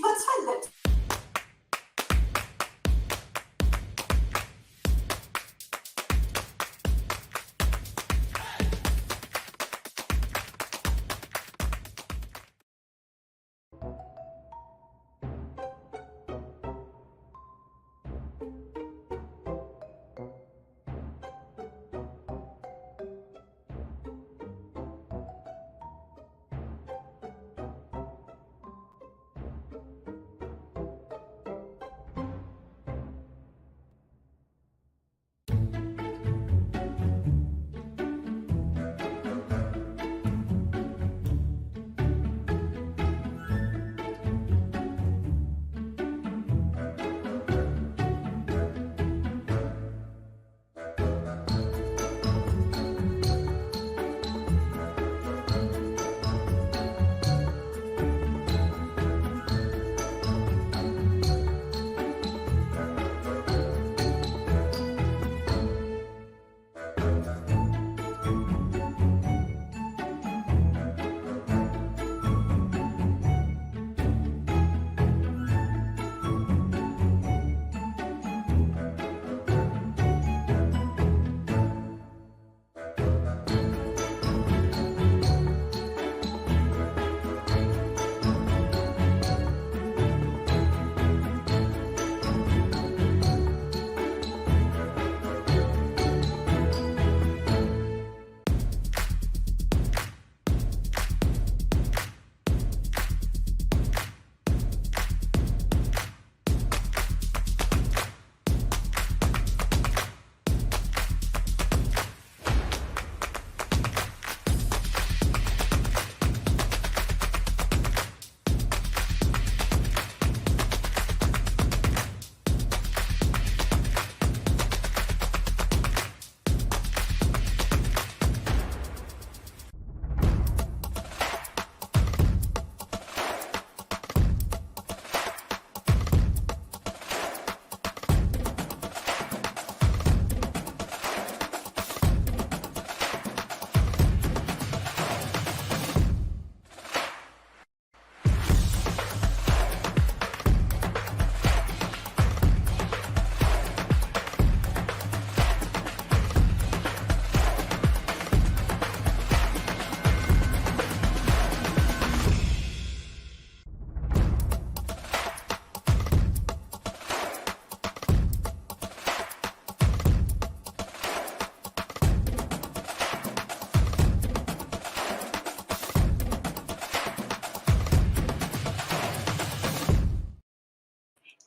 puts her lips.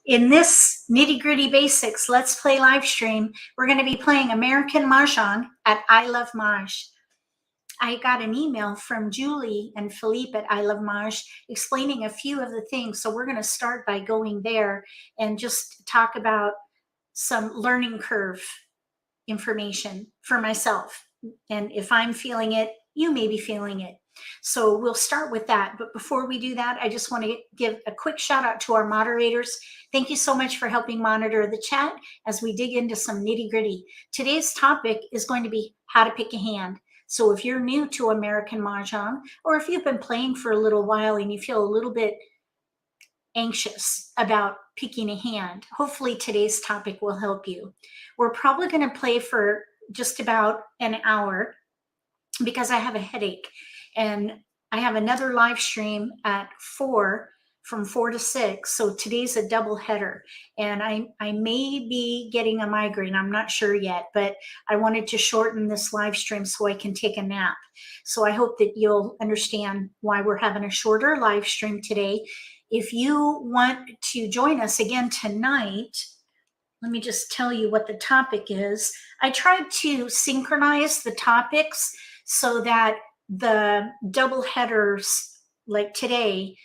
In this Nitty-Gritty Basics Let's Play live stream, we're going to be playing American Mah Jongg at I Love Mahj. I got an email from Julie and Philippe at I Love Mahj explaining a few of the things. So we're going to start by going there and just talk about some learning curve information for myself. And if I'm feeling it, you may be feeling it. So we'll start with that. But before we do that, I just want to give a quick shout out to our moderators. Thank you so much for helping monitor the chat as we dig into some nitty gritty. Today's topic is going to be how to pick a hand. So if you're new to American Mah Jongg, or if you've been playing for a little while and you feel a little bit anxious about picking a hand, hopefully today's topic will help you. We're probably going to play for just about an hour because I have a headache. And I have another live stream at 4, from 4 to 6. So today's a double header. And I may be getting a migraine. I'm not sure yet, but I wanted to shorten this live stream so I can take a nap. So I hope that you'll understand why we're having a shorter live stream today. If you want to join us again tonight, let me just tell you what the topic is. I tried to synchronize the topics so that the double headers like today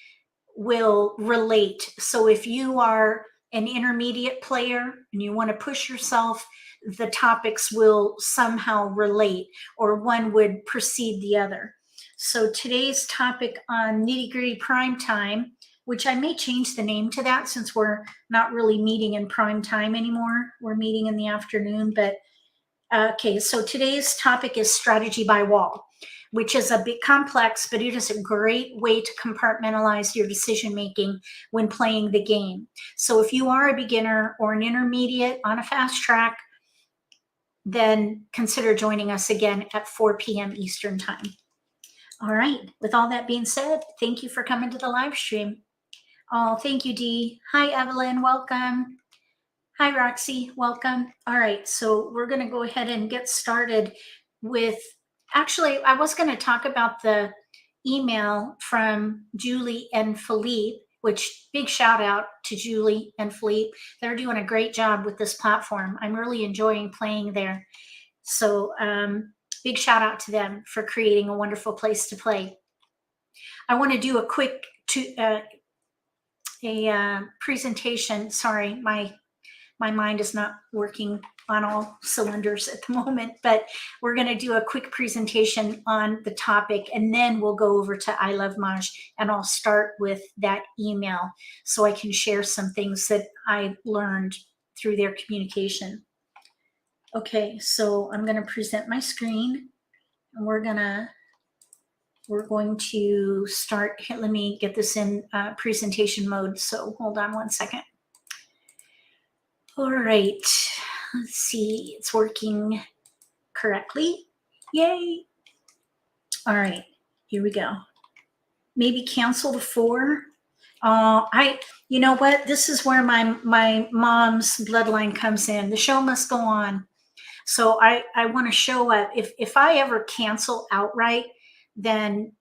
will relate. So if you are an intermediate player and you want to push yourself, the topics will somehow relate, or one would precede the other. So today's topic on Nitty-Gritty Prime Time, which I may change the name to that since we're not really meeting in prime time anymore. We're meeting in the afternoon, but okay, so today's topic is strategy by wall. which is a bit complex, but it is a great way to compartmentalize your decision making when playing the game. So if you are a beginner or an intermediate on a fast track, then consider joining us again at 4 p.m. Eastern Time. All right, with all that being said, thank you for coming to the live stream. Oh, thank you, Dee. Hi, Evelyn, welcome. Hi, Roxy, welcome. All right, so we're gonna go ahead and get started with, actually, I was gonna talk about the email from Julie and Philippe, which big shout out to Julie and Philippe. They're doing a great job with this platform. I'm really enjoying playing there. So big shout out to them for creating a wonderful place to play. I want to do a quick presentation. Sorry, my mind is not working on all cylinders at the moment, but we're going to do a quick presentation on the topic, and then we'll go over to I Love Mahj, and I'll start with that email so I can share some things that I learned through their communication. Okay, so I'm going to present my screen, and we're going to start. Let me get this in presentation mode, so hold on one second. All right, let's see, it's working correctly. Yay. All right, here we go. Maybe cancel the 4. You know what? This is where my mom's bloodline comes in. The show must go on. So I want to show up. If I ever cancel outright, then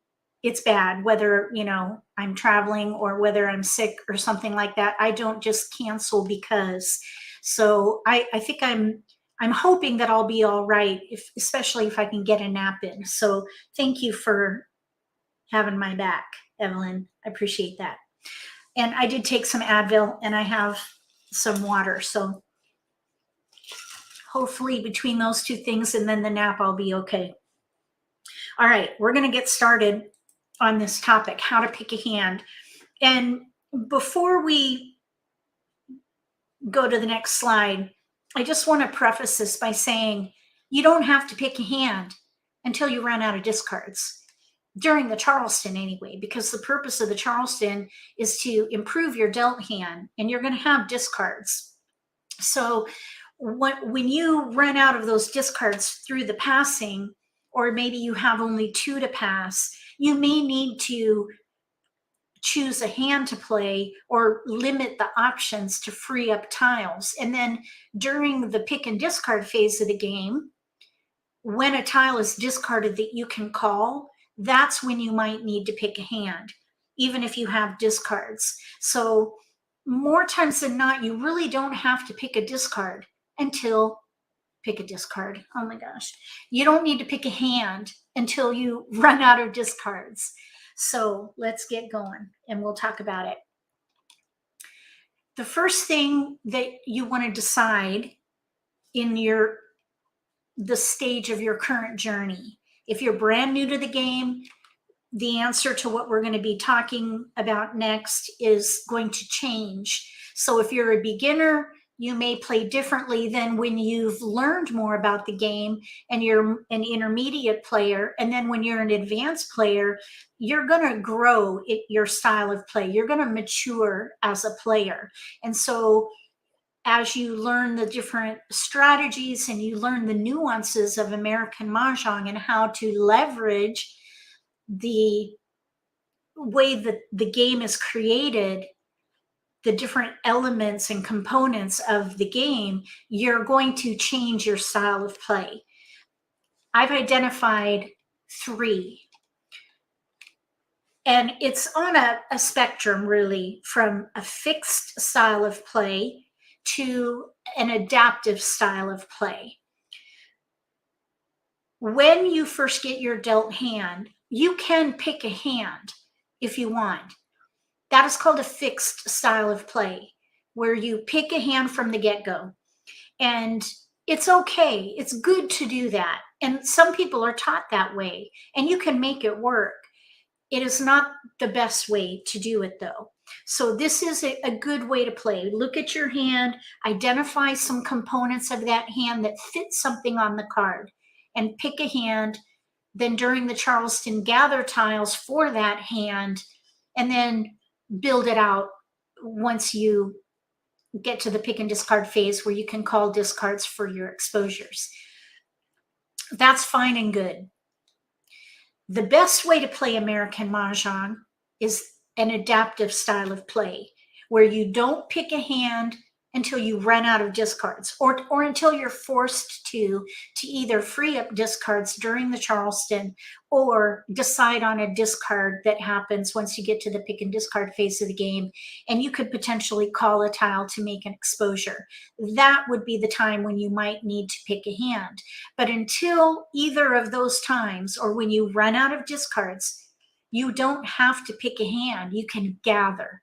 it's bad, whether, you know, I'm traveling or whether I'm sick or something like that. I don't just cancel because. So I think I'm hoping that I'll be all right, especially if I can get a nap in. So thank you for having my back, Evelyn. I appreciate that. And I did take some Advil, and I have some water. So hopefully between those 2 things and then the nap, I'll be okay. All right, we're going to get started on this topic, how to pick a hand. And before we go to the next slide, I just want to preface this by saying you don't have to pick a hand until you run out of discards, during the Charleston anyway, because the purpose of the Charleston is to improve your dealt hand, and you're going to have discards. So when you run out of those discards through the passing, or maybe you have only 2 to pass, you may need to choose a hand to play or limit the options to free up tiles. And then during the pick and discard phase of the game, when a tile is discarded that you can call, that's when you might need to pick a hand, even if you have discards. So more times than not, you really don't have to pick a discard until pick a discard. Oh my gosh. You don't need to pick a hand until you run out of discards. So let's get going and we'll talk about it. The first thing that you want to decide in the stage of your current journey, if you're brand new to the game, the answer to what we're going to be talking about next is going to change. So if you're a beginner, you may play differently than when you've learned more about the game and you're an intermediate player. And then when you're an advanced player, you're going to grow your style of play. You're going to mature as a player. And so as you learn the different strategies and you learn the nuances of American Mah Jongg and how to leverage the way that the game is created, the different elements and components of the game, you're going to change your style of play. I've identified 3. And it's on a spectrum, really, from a fixed style of play to an adaptive style of play. When you first get your dealt hand, you can pick a hand if you want. That is called a fixed style of play, where you pick a hand from the get-go. And it's okay. It's good to do that. And some people are taught that way, and you can make it work. It is not the best way to do it, though. So this is a good way to play. Look at your hand, identify some components of that hand that fit something on the card, and pick a hand then during the Charleston gather tiles for that hand, and then build it out once you get to the pick and discard phase where you can call discards for your exposures. That's fine and good. The best way to play American Mah Jongg is an adaptive style of play where you don't pick a hand until you run out of discards, or until you're forced to either free up discards during the Charleston or decide on a discard that happens once you get to the pick and discard phase of the game, and you could potentially call a tile to make an exposure. That would be the time when you might need to pick a hand. But until either of those times, or when you run out of discards, you don't have to pick a hand. You can gather.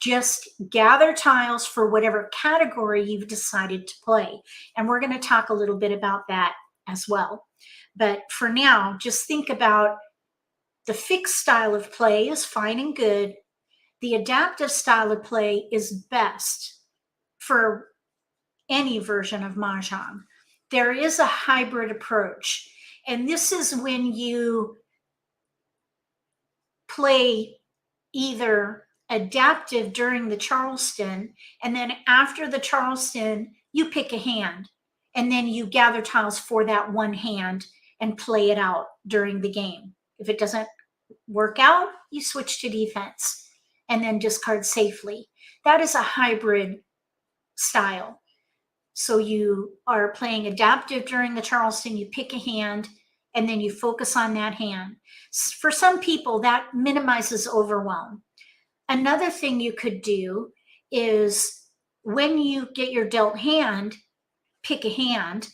Just gather tiles for whatever category you've decided to play. And we're going to talk a little bit about that as well. But for now, just think about the fixed style of play is fine and good. The adaptive style of play is best for any version of Mahjong. There is a hybrid approach. And this is when you play either adaptive during the Charleston, and then after the Charleston, you pick a hand, and then you gather tiles for that one hand and play it out during the game. If it doesn't work out, you switch to defense and then discard safely. That is a hybrid style. So you are playing adaptive during the Charleston, you pick a hand, and then you focus on that hand. For some people, that minimizes overwhelm. Another thing you could do is when you get your dealt hand, pick a hand,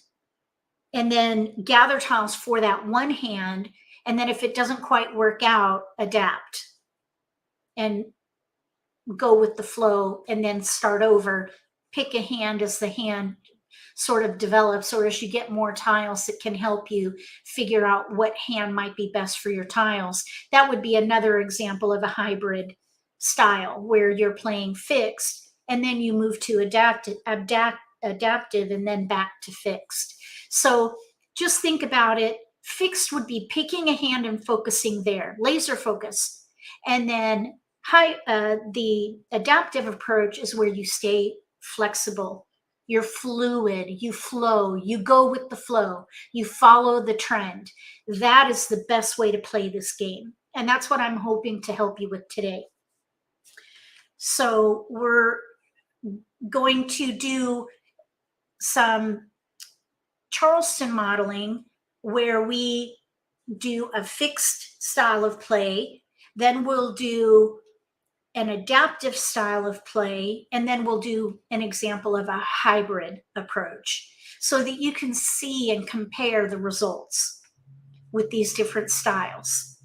and then gather tiles for that one hand. And then if it doesn't quite work out, adapt and go with the flow, and then start over. Pick a hand as the hand sort of develops, or as you get more tiles that can help you figure out what hand might be best for your tiles. That would be another example of a hybrid style where you're playing fixed and then you move to adaptive and then back to fixed. So just think about it. Fixed would be picking a hand and focusing there, laser focus. And then the adaptive approach is where you stay flexible. You're fluid, you flow, you go with the flow, you follow the trend. That is the best way to play this game. And that's what I'm hoping to help you with today. So we're going to do some Charleston modeling where we do a fixed style of play, then we'll do an adaptive style of play, and then we'll do an example of a hybrid approach so that you can see and compare the results with these different styles.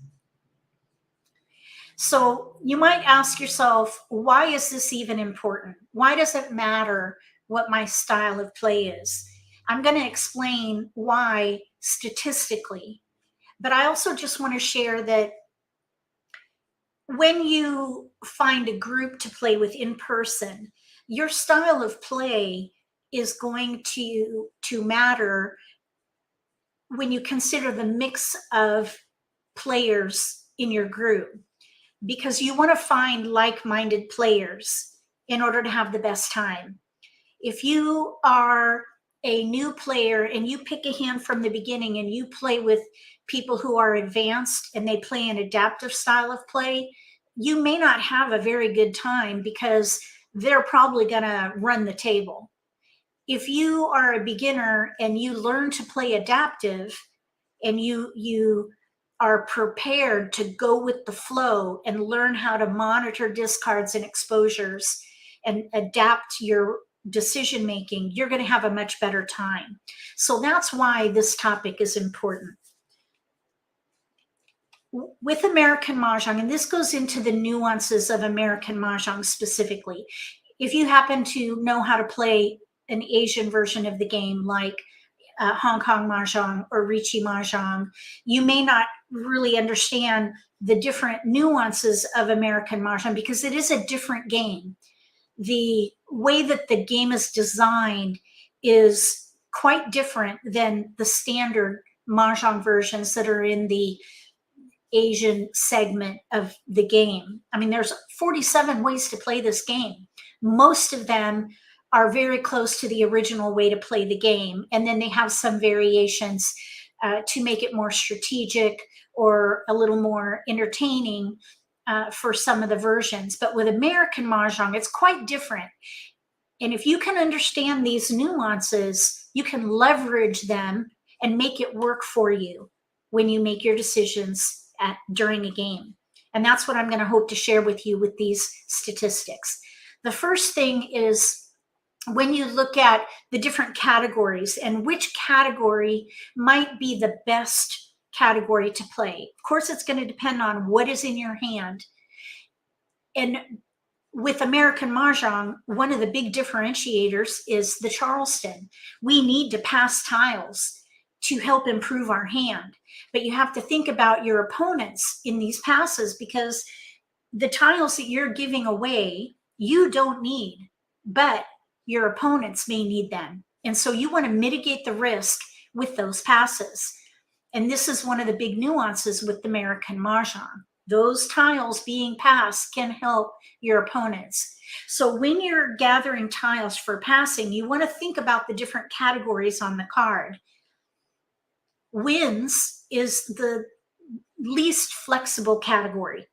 So you might ask yourself, why is this even important? Why does it matter what my style of play is? I'm going to explain why statistically, but I also just want to share that when you find a group to play with in person, your style of play is going to matter when you consider the mix of players in your group, because you want to find like-minded players in order to have the best time. If you are a new player and you pick a hand from the beginning and you play with people who are advanced and they play an adaptive style of play, you may not have a very good time because they're probably going to run the table. If you are a beginner and you learn to play adaptive and you are prepared to go with the flow and learn how to monitor discards and exposures and adapt your decision making, you're going to have a much better time. So that's why this topic is important. With American Mah Jongg, and this goes into the nuances of American Mah Jongg specifically, if you happen to know how to play an Asian version of the game like Hong Kong Mah Jongg or Ricci Mah Jongg, you may not really understand the different nuances of American Mah Jongg because it is a different game. The way that the game is designed is quite different than the standard Mahjong versions that are in the Asian segment of the game. I mean, there's 47 ways to play this game. Most of them are very close to the original way to play the game. And then they have some variations to make it more strategic or a little more entertaining for some of the versions. But with American Mahjong, it's quite different. And if you can understand these nuances, you can leverage them and make it work for you when you make your decisions during a game. And that's what I'm going to hope to share with you with these statistics. The first thing is when you look at the different categories and which category might be the best category to play. Of course, it's going to depend on what is in your hand. And with American Mahjong, one of the big differentiators is the Charleston. We need to pass tiles to help improve our hand. But you have to think about your opponents in these passes, because the tiles that you're giving away, you don't need, but your opponents may need them. And so you want to mitigate the risk with those passes. And this is one of the big nuances with American Mahjong. Those tiles being passed can help your opponents. So when you're gathering tiles for passing, you want to think about the different categories on the card. Wins is the least flexible category.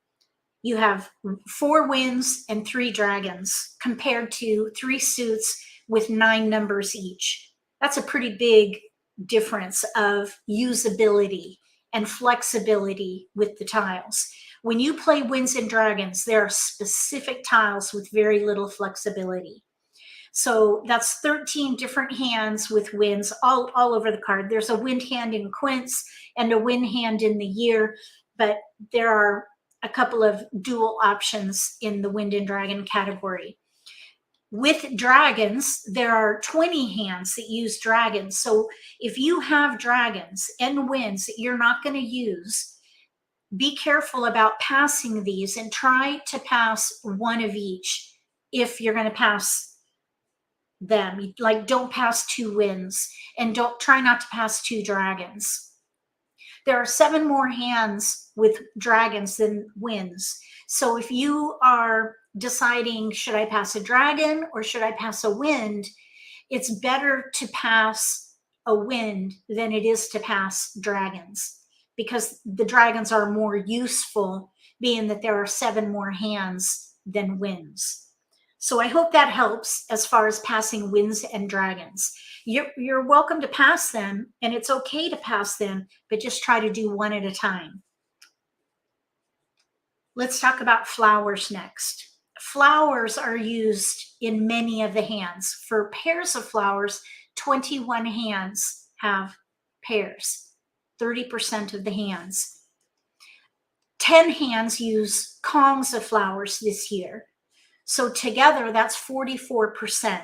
You have 4 wins and 3 dragons compared to 3 suits with 9 numbers each. That's a pretty big difference of usability and flexibility with the tiles. When you play wins and dragons, there are specific tiles with very little flexibility. So that's 13 different hands with wins all over the card. There's a wind hand in quints and a wind hand in the year, but there are a couple of dual options in the wind and dragon category. With dragons, there are 20 hands that use dragons. So if you have dragons and winds that you're not going to use, be careful about passing these and try to pass one of each if you're going to pass them. Like, don't pass 2 winds and try not to pass 2 dragons. There are 7 more hands with dragons than winds. So if you are deciding, should I pass a dragon or should I pass a wind, it's better to pass a wind than it is to pass dragons, because the dragons are more useful, being that there are 7 more hands than winds. So I hope that helps as far as passing winds and dragons. You're welcome to pass them, and it's okay to pass them, but just try to do one at a time. Let's talk about flowers next. Flowers are used in many of the hands. For pairs of flowers, 21 hands have pairs, 30% of the hands. 10 hands use kongs of flowers this year. So together, that's 44%.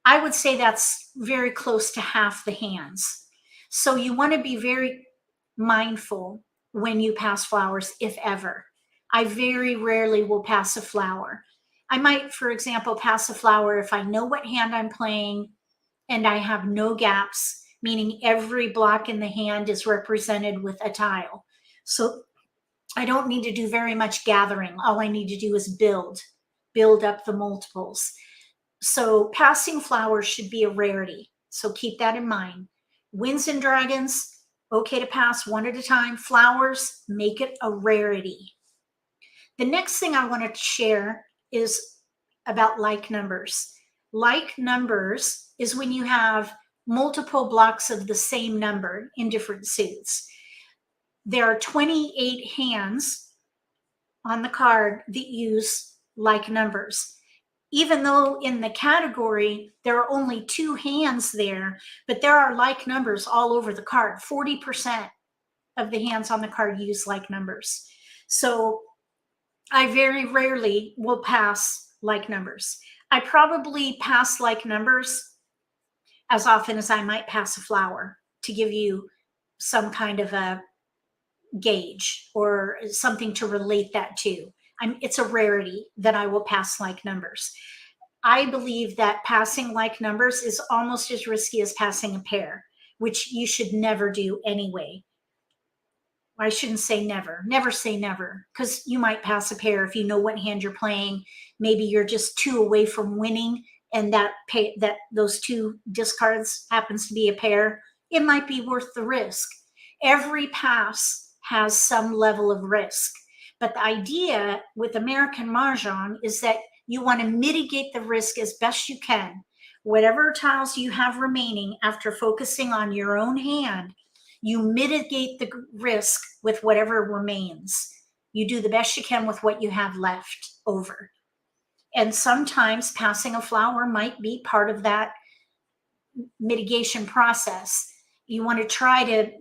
I would say that's very close to half the hands. So you want to be very mindful when you pass flowers, if ever. I very rarely will pass a flower. I might, for example, pass a flower if I know what hand I'm playing and I have no gaps, meaning every block in the hand is represented with a tile. So I don't need to do very much gathering. All I need to do is build up the multiples. So passing flowers should be a rarity. So keep that in mind. Winds and dragons, okay to pass one at a time. Flowers, make it a rarity. The next thing I want to share is about like numbers. Like numbers is when you have multiple blocks of the same number in different suits. There are 28 hands on the card that use like numbers. Even though in the category, there are only 2 hands there, but there are like numbers all over the card. 40% of the hands on the card use like numbers. So I very rarely will pass like numbers. I probably pass like numbers as often as I might pass a flower, to give you some kind of a gauge or something to relate that to. It's a rarity that I will pass like numbers. I believe that passing like numbers is almost as risky as passing a pair. which you should never do anyway. I shouldn't say never. Never say never, because you might pass a pair if you know what hand you're playing. Maybe you're just 2 away from winning, and that those 2 discards happens to be a pair. It might be worth the risk. Every pass has some level of risk, but the idea with American Mah Jongg is that you want to mitigate the risk as best you can. Whatever tiles you have remaining after focusing on your own hand, you mitigate the risk with whatever remains. You do the best you can with what you have left over. And sometimes passing a flower might be part of that mitigation process. You want to try to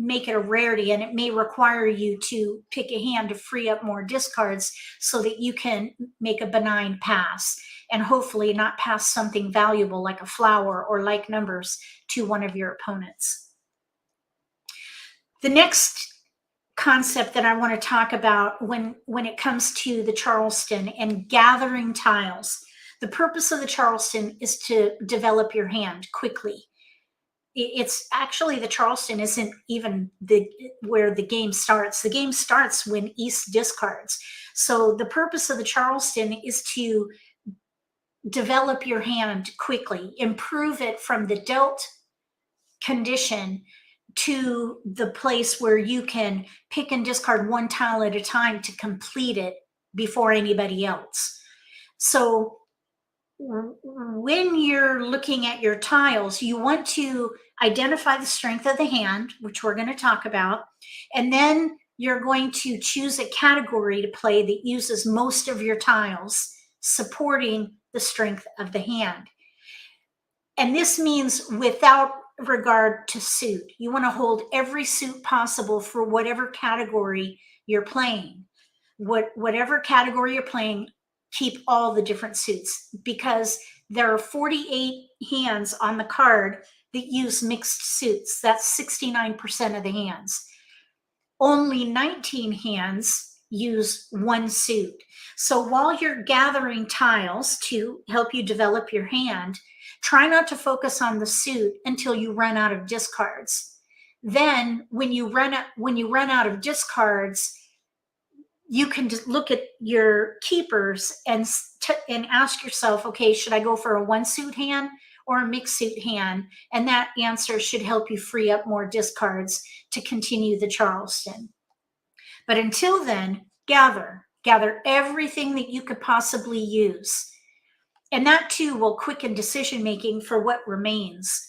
make it a rarity, and it may require you to pick a hand to free up more discards so that you can make a benign pass and hopefully not pass something valuable like a flower or like numbers to one of your opponents. The next concept that I want to talk about when it comes to the Charleston and gathering tiles, the purpose of the Charleston is to develop your hand quickly. It's actually, the Charleston isn't even where the game starts. The game starts when East discards. So the purpose of the Charleston is to develop your hand quickly, improve it from the dealt condition to the place where you can pick and discard 1 tile at a time to complete it before anybody else. So when you're looking at your tiles, you want to identify the strength of the hand, which we're going to talk about, and then you're going to choose a category to play that uses most of your tiles, supporting the strength of the hand. And this means without regard to suit. You want to hold every suit possible for whatever category you're playing. Whatever category you're playing, keep all the different suits, because there are 48 hands on the card that use mixed suits. That's 69% of the hands. Only 19 hands use 1 suit. So while you're gathering tiles to help you develop your hand, try not to focus on the suit until you run out of discards. Then when you run out of discards, you can just look at your keepers and ask yourself, okay, should I go for a 1 suit hand or a mixed suit hand? And that answer should help you free up more discards to continue the Charleston. But until then, gather everything that you could possibly use. And that too will quicken decision-making for what remains.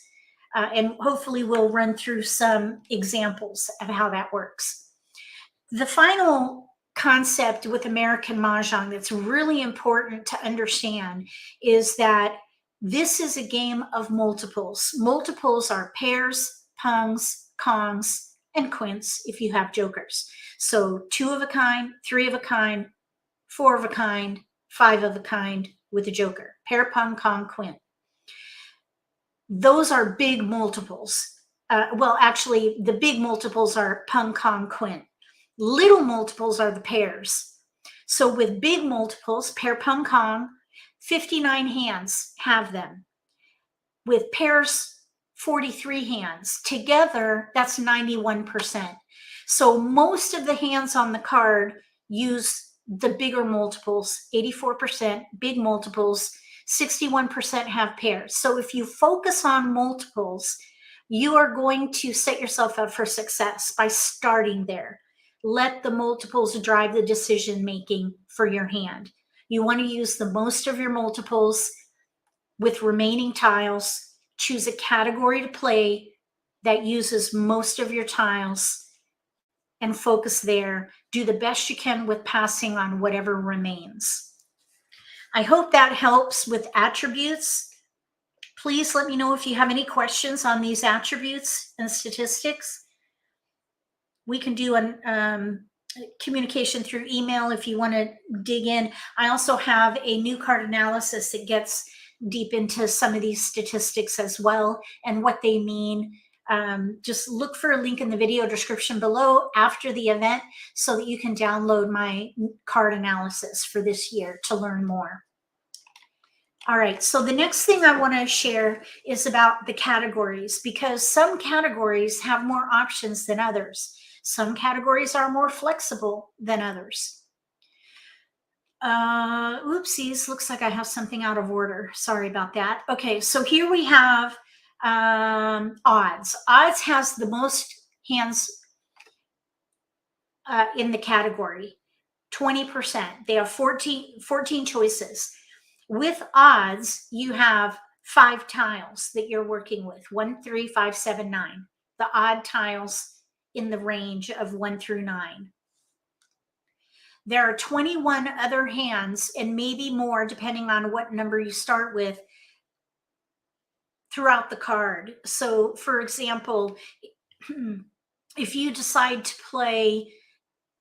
And hopefully we'll run through some examples of how that works. The final concept with American Mah Jongg that's really important to understand is that this is a game of multiples. Multiples are pairs, pungs, kongs, and quints if you have jokers. So 2 of a kind, 3 of a kind, 4 of a kind, 5 of a kind with a joker. Pair, pung, kong, quint. Those are big multiples. Well, actually, the big multiples are pung, kong, quint. Little multiples are the pairs. So with big multiples, pair, pung, kong, 59 hands have them. With pairs, 43 hands. Together, that's 91%. So most of the hands on the card use the bigger multiples, 84%, big multiples, 61% have pairs. So if you focus on multiples, you are going to set yourself up for success by starting there. Let the multiples drive the decision-making for your hand. You want to use the most of your multiples with remaining tiles. Choose a category to play that uses most of your tiles and focus there. Do the best you can with passing on whatever remains. I hope that helps with attributes. Please let me know if you have any questions on these attributes and statistics. We can do a communication through email if you want to dig in. I also have a new card analysis that gets deep into some of these statistics as well and what they mean. Just look for a link in the video description below after the event so that you can download my card analysis for this year to learn more. All right, so the next thing I want to share is about the categories, because some categories have more options than others. Some categories are more flexible than others. Oopsies, looks like I have something out of order. Sorry about that. Okay, so here we have odds. Odds has the most hands in the category, 20%. They have 14 choices. With odds, you have 5 tiles that you're working with, 1, 3, 5, 7, 9. The odd tiles in the range of 1 through 9. There are 21 other hands, and maybe more depending on what number you start with, throughout the card. So for example, if you decide to play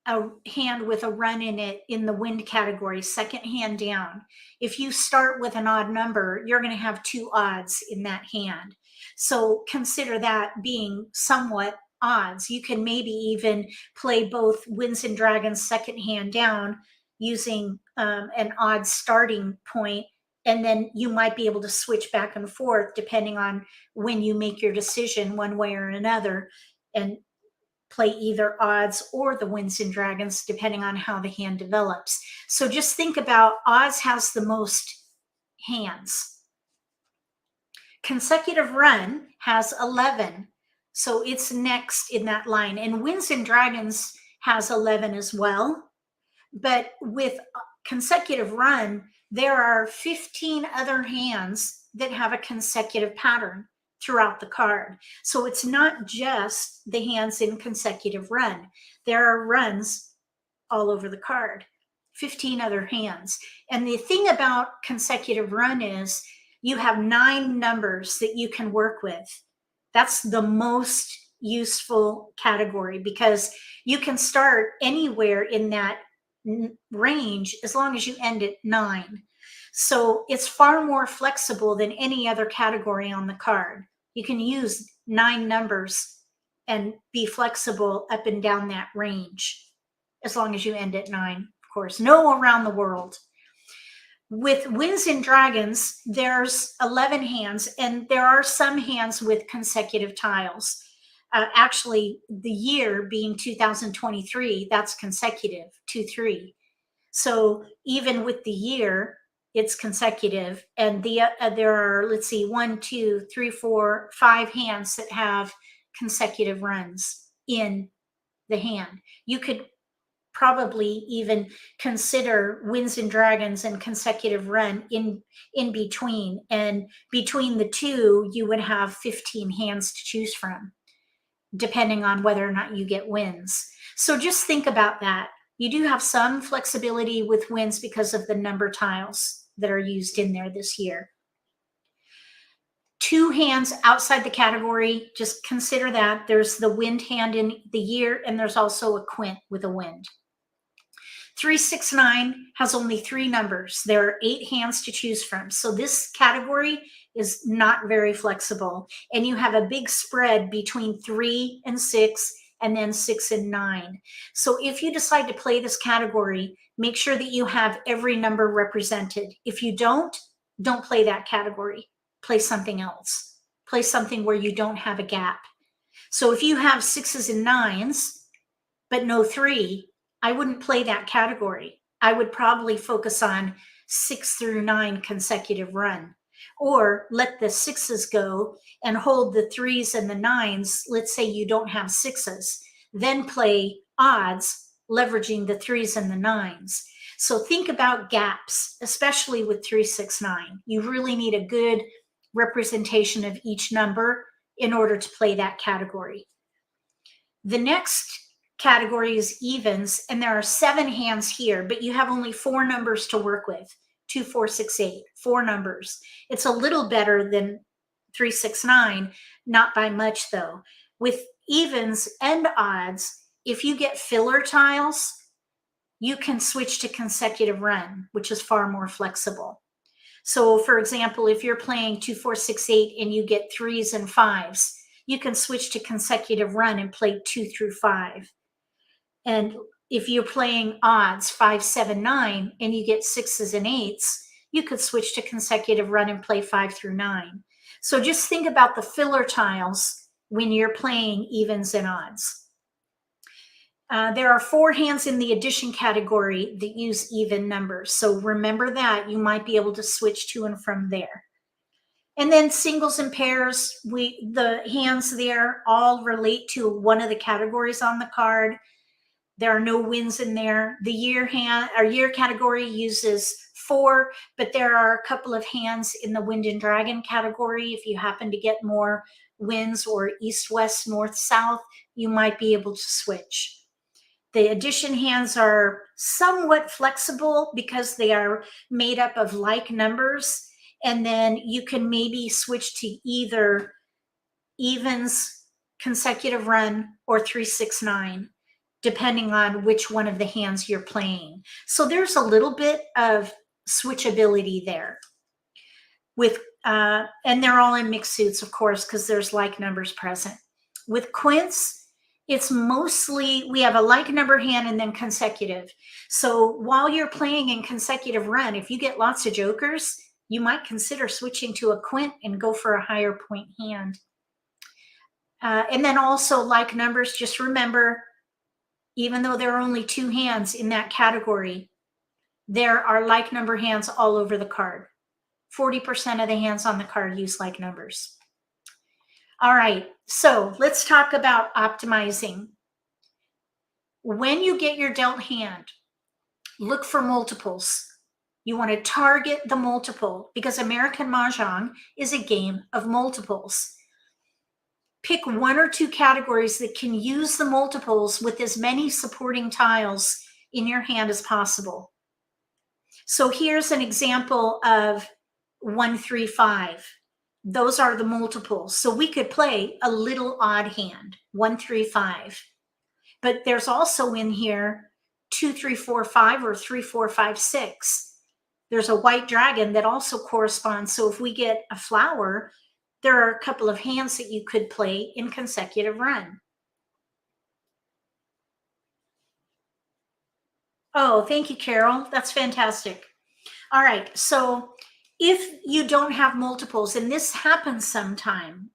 a hand with a run in it in the wind category, second hand down, if you start with an odd number, you're going to have 2 odds in that hand. So consider that being somewhat odds. You can maybe even play both winds and dragons second hand down using an odd starting point, and then you might be able to switch back and forth depending on when you make your decision one way or another, and play either odds or the winds and dragons depending on how the hand develops. So just think about odds has the most hands. Consecutive run has 11, so it's next in that line, and winds and dragons has 11 as well. But with consecutive run, there are 15 other hands that have a consecutive pattern throughout the card. So it's not just the hands in consecutive run. There are runs all over the card, 15 other hands. And the thing about consecutive run is you have 9 numbers that you can work with. That's the most useful category, because you can start anywhere in that range as long as you end at 9. So it's far more flexible than any other category on the card. You can use 9 numbers and be flexible up and down that range as long as you end at 9, of course. No around the world. With winds and dragons, there's 11 hands, and there are some hands with consecutive tiles. Actually, the year being 2023, that's consecutive, 2, 3. So even with the year, it's consecutive. And there are, let's see, 1, 2, 3, 4, 5 hands that have consecutive runs in the hand. You could probably even consider winds and dragons and consecutive run in between, and between the two you would have 15 hands to choose from, depending on whether or not you get wins. So just think about that. You do have some flexibility with wins because of the number tiles that are used in there this year. 2 hands outside the category, just consider that. There's the wind hand in the year, and there's also a quint with a wind. 369 has only 3 numbers. There are 8 hands to choose from. So this category is not very flexible. And you have a big spread between 3 and 6, and then 6 and 9. So if you decide to play this category, make sure that you have every number represented. If you don't play that category. Play something else. Play something where you don't have a gap. So if you have 6s and 9s, but no 3, I wouldn't play that category. I would probably focus on 6 through 9 consecutive run, or let the 6s go and hold the 3s and the 9s. Let's say you don't have 6s, then play odds, leveraging the 3s and the 9s. So think about gaps, especially with 3, 6, 9. You really need a good representation of each number in order to play that category. The next category is evens, and there are 7 hands here, but you have only 4 numbers to work with. 2, 4, 6, 8, 4 numbers. It's a little better than 3, 6, 9, not by much though. With evens and odds, if you get filler tiles, you can switch to consecutive run, which is far more flexible. So for example, if you're playing 2, 4, 6, 8 and you get 3s and 5s, you can switch to consecutive run and play 2 through 5. And if you're playing odds 5, 7, 9 and you get 6s and 8s, you could switch to consecutive run and play 5 through 9. So just think about the filler tiles when you're playing evens and odds. There are 4 hands in the addition category that use even numbers. So remember that. You might be able to switch to and from there. And then singles and pairs, the hands there all relate to one of the categories on the card. There are no wins in there. The year category uses 4, but there are a couple of hands in the wind and dragon category. If you happen to get more winds or east, west, north, south, you might be able to switch. The addition hands are somewhat flexible because they are made up of like numbers. And then you can maybe switch to either evens, consecutive run, or 3, 6, 9, depending on which one of the hands you're playing. So there's a little bit of switchability there. And they're all in mixed suits, of course, because there's like numbers present. With quints, it's mostly, we have a like number hand and then consecutive. So while you're playing in consecutive run, if you get lots of jokers, you might consider switching to a quint and go for a higher point hand. And then also like numbers, just remember, even though there are only 2 hands in that category, there are like number hands all over the card. 40% of the hands on the card use like numbers. All right, so let's talk about optimizing. When you get your dealt hand, look for multiples. You want to target the multiple because American Mah Jongg is a game of multiples. Pick 1 or 2 categories that can use the multiples with as many supporting tiles in your hand as possible. So here's an example of 1, 3, 5. Those are the multiples. So we could play a little odd hand, 1, 3, 5. But there's also in here 2, 3, 4, 5 or 3, 4, 5, 6. There's a white dragon that also corresponds. So if we get a flower, there are a couple of hands that you could play in consecutive run. Oh, thank you, Carol. That's fantastic. All right. So if you don't have multiples, and this happens sometime,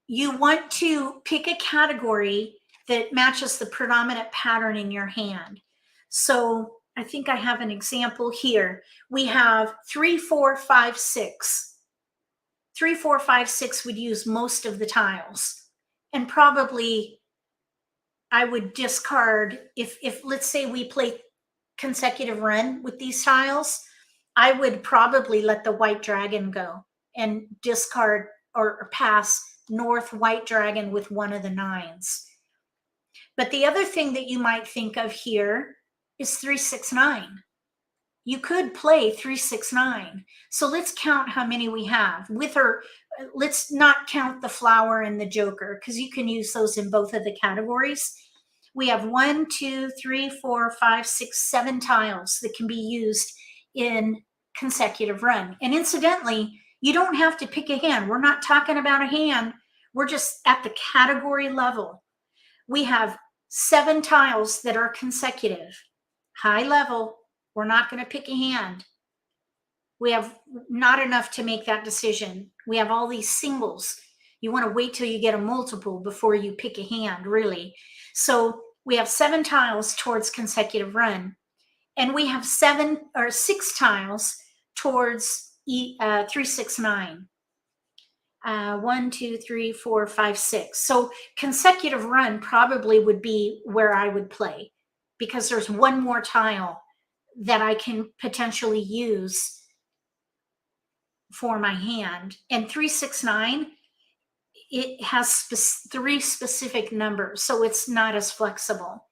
you want to pick a category that matches the predominant pattern in your hand. So I think I have an example here. We have 3, 4, 5, 6. 3, 4, 5, 6 would use most of the tiles. And probably I would discard, if let's say we play consecutive run with these tiles, I would probably let the white dragon go and discard or pass north white dragon with one of the 9s. But the other thing that you might think of here is 3, 6, 9. You could play 3, 6, 9. So let's count how many we have. Let's not count the flower and the joker because you can use those in both of the categories. We have 1, 2, 3, 4, 5, 6, 7 tiles that can be used in consecutive run. And incidentally, you don't have to pick a hand. We're not talking about a hand. We're just at the category level. We have 7 tiles that are consecutive. High level, we're not going to pick a hand. We have not enough to make that decision. We have all these singles. You want to wait till you get a multiple before you pick a hand, really. So we have 7 tiles towards consecutive run. And we have 6 tiles towards 3, 6, 9. 1, 2, 3, 4, 5, 6. So consecutive run probably would be where I would play because there's 1 more tile that I can potentially use for my hand. And 3, 6, 9, it has 3 specific numbers, so it's not as flexible.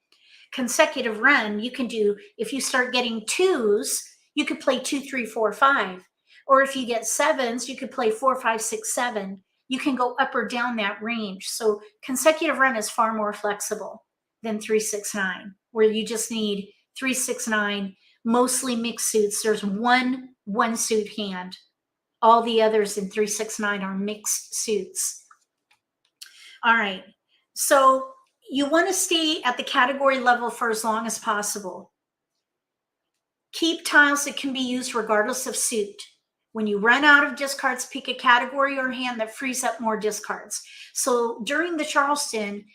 Consecutive run, you can do, if you start getting 2s, you could play 2, 3, 4, 5. Or if you get 7s, you could play 4, 5, 6, 7. You can go up or down that range. So consecutive run is far more flexible than 3, 6, 9, where you just need 3, 6, 9, mostly mixed suits. There's one suit hand. All the others in 3, 6, 9 are mixed suits. All right. So you want to stay at the category level for as long as possible. Keep tiles that can be used regardless of suit. When you run out of discards, pick a category or hand that frees up more discards. So during the Charleston,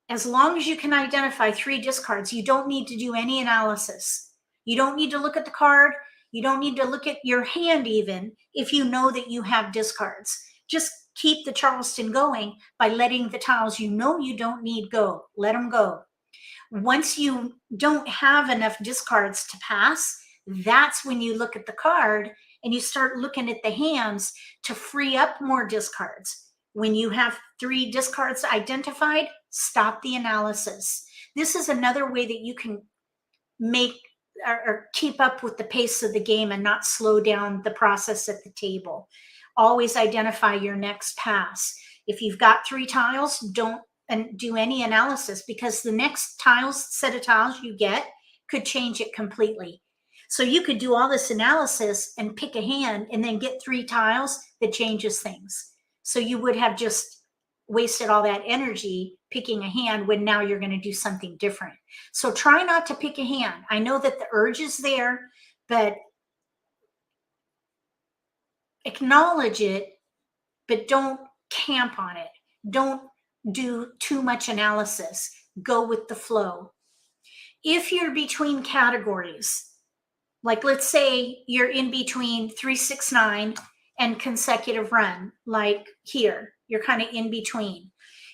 as long as you can identify 3 discards, you don't need to do any analysis. You don't need to look at the card. You don't need to look at your hand even if you know that you have discards. Just keep the Charleston going by letting the tiles you know you don't need go. Let them go. Once you don't have enough discards to pass, that's when you look at the card and you start looking at the hands to free up more discards. When you have 3 discards identified, stop the analysis. This is another way that you can make or keep up with the pace of the game and not slow down the process at the table. Always identify your next pass. If you've got 3 tiles, don't do any analysis, because the next set of tiles you get could change it completely. So you could do all this analysis and pick a hand and then get 3 tiles that changes things. So you would have just wasted all that energy picking a hand when now you're going to do something different. So try not to pick a hand. I know that the urge is there, but acknowledge it, but don't camp on it. Don't do too much analysis. Go with the flow. If you're between categories, like let's say you're in between 3-6-9 and consecutive run, like here, you're kind of in between.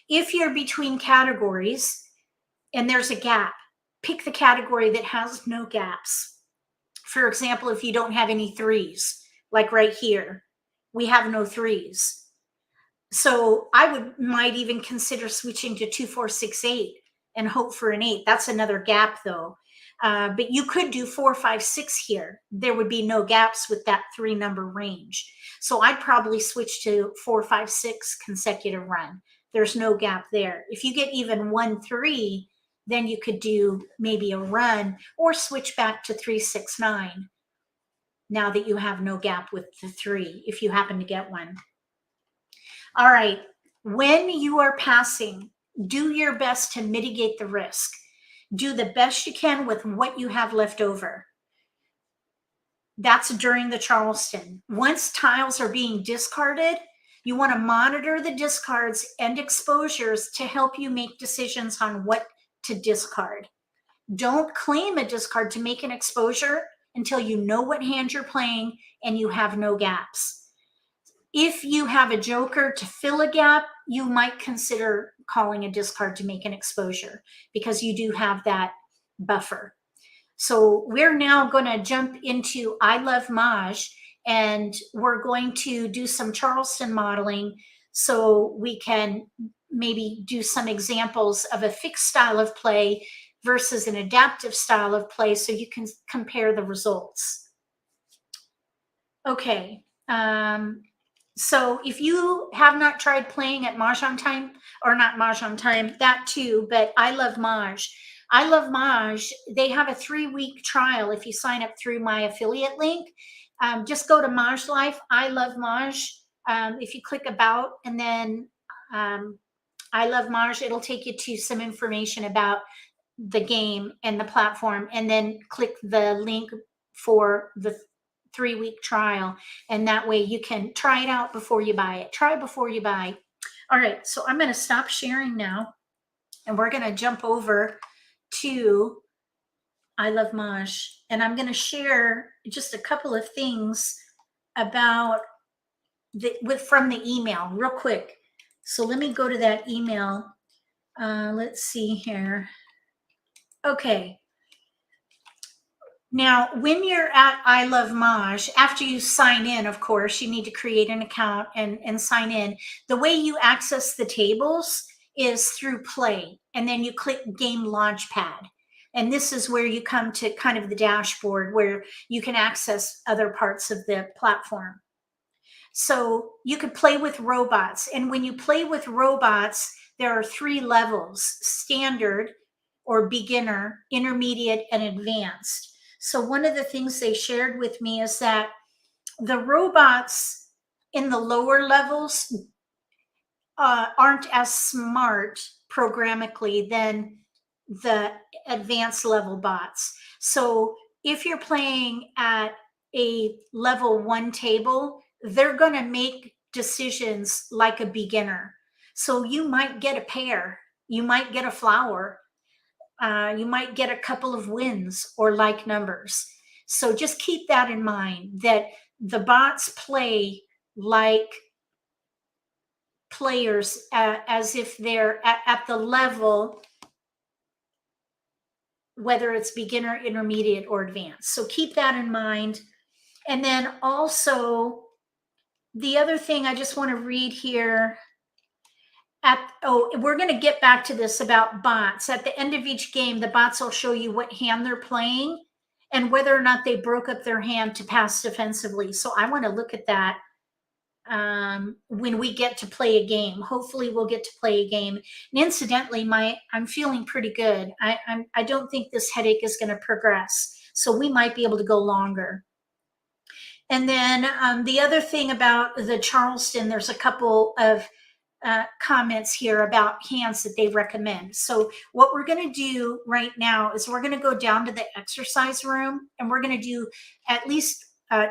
If you're between categories and there's a gap, pick the category that has no gaps. For example, if you don't have any 3s, like right here, we have no 3s. So I might even consider switching to 2-4-6-8 and hope for an 8. That's another gap though. But you could do 4-5-6 here. There would be no gaps with that 3 number range. So I'd probably switch to 4-5-6 consecutive run. There's no gap there. If you get even 1-3, then you could do maybe a run or switch back to 3-6-9 now that you have no gap with the 3, if you happen to get one. All right, when you are passing, do your best to mitigate the risk. Do the best you can with what you have left over. That's during the Charleston. Once tiles are being discarded, you want to monitor the discards and exposures to help you make decisions on what to discard. Don't claim a discard to make an exposure until you know what hand you're playing and you have no gaps. If you have a joker to fill a gap, you might consider calling a discard to make an exposure because you do have that buffer. So we're now going to jump into I Love Mahj, and we're going to do some Charleston modeling so we can maybe do some examples of a fixed style of play versus an adaptive style of play so you can compare the results. Okay. So if you have not tried playing at Mahjong Time, or not Mahjong Time, that too, but I Love Mahj. I Love Mahj, they have a 3-week trial if you sign up through my affiliate link. Just go to MAHJLIFE, I Love Mahj. If you click About and then I Love Mahj, it'll take you to some information about the game and the platform, and then click the link for the 3-week trial, and that way you can try it out before you buy it. Try before you buy. All right, so I'm going to stop sharing now, and we're going to jump over to I Love Mahj, and I'm going to share just a couple of things about from the email real quick. So let me go to that email. Let's see here. Okay. Now, when you're at I Love Mahj, after you sign in, of course, you need to create an account and sign in. The way you access the tables is through Play, and then you click Game Launchpad. And this is where you come to kind of the dashboard where you can access other parts of the platform. So you could play with robots. And when you play with robots, there are 3 levels: standard or beginner, intermediate, and advanced. So one of the things they shared with me is that the robots in the lower levels aren't as smart programmatically than the advanced level bots. So if you're playing at a level 1 table, they're going to make decisions like a beginner. So you might get a pair, you might get a flower, you might get a couple of wins or like numbers. So just keep that in mind, that the bots play like players, as if they're at the level, whether it's beginner, intermediate, or advanced. So keep that in mind. And then also, the other thing I just want to read here, we're going to get back to this about bots. At the end of each game, the bots will show you what hand they're playing and whether or not they broke up their hand to pass defensively. So I want to look at that when we get to play a game. Hopefully we'll get to play a game. And incidentally, I'm feeling pretty good. I don't think this headache is going to progress. So we might be able to go longer. And then the other thing about the Charleston, there's a couple of comments here about hands that they recommend. So what we're going to do right now is we're going to go down to the exercise room, and we're going to do at least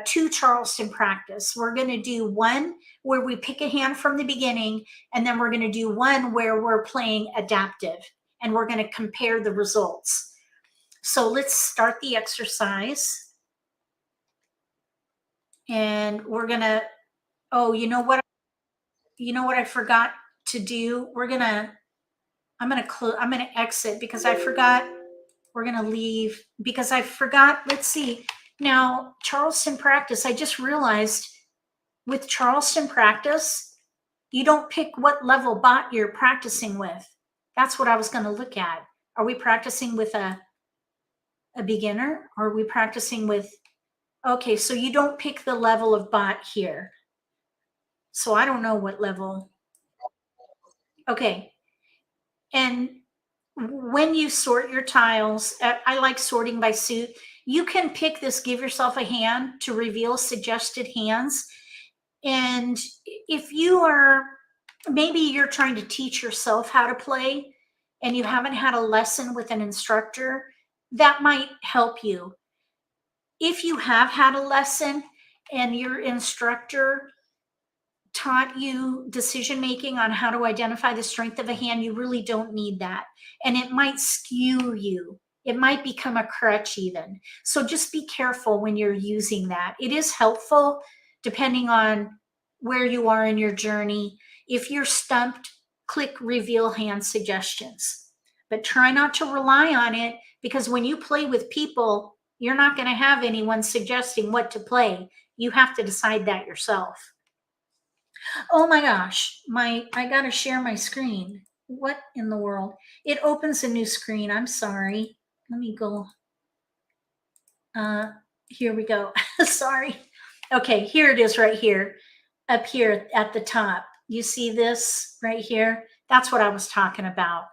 2 Charleston practice. We're going to do one where we pick a hand from the beginning, and then we're going to do one where we're playing adaptive, and we're going to compare the results. So let's start the exercise. And we're going to, you know what I forgot to do? I'm going to exit because I forgot. We're going to leave because I forgot. Let's see. Now, Charleston practice, I just realized with Charleston practice, you don't pick what level bot you're practicing with. That's what I was going to look at. Are we practicing with a beginner, or are we practicing with, okay, so you don't pick the level of bot here. So I don't know what level. Okay. And when you sort your tiles, I like sorting by suit. You can pick this, give yourself a hand to reveal suggested hands. And if you are, maybe you're trying to teach yourself how to play and you haven't had a lesson with an instructor, that might help you. If you have had a lesson and your instructor taught you decision making on how to identify the strength of a hand, you really don't need that. And it might skew you. It might become a crutch even. So just be careful when you're using that. It is helpful depending on where you are in your journey. If you're stumped, click reveal hand suggestions. But try not to rely on it, because when you play with people, you're not going to have anyone suggesting what to play. You have to decide that yourself. Oh my gosh, I got to share my screen. What in the world? It opens a new screen. I'm sorry. Let me go. Here we go. Sorry. Okay, here it is right here, up here at the top. You see this right here? That's what I was talking about.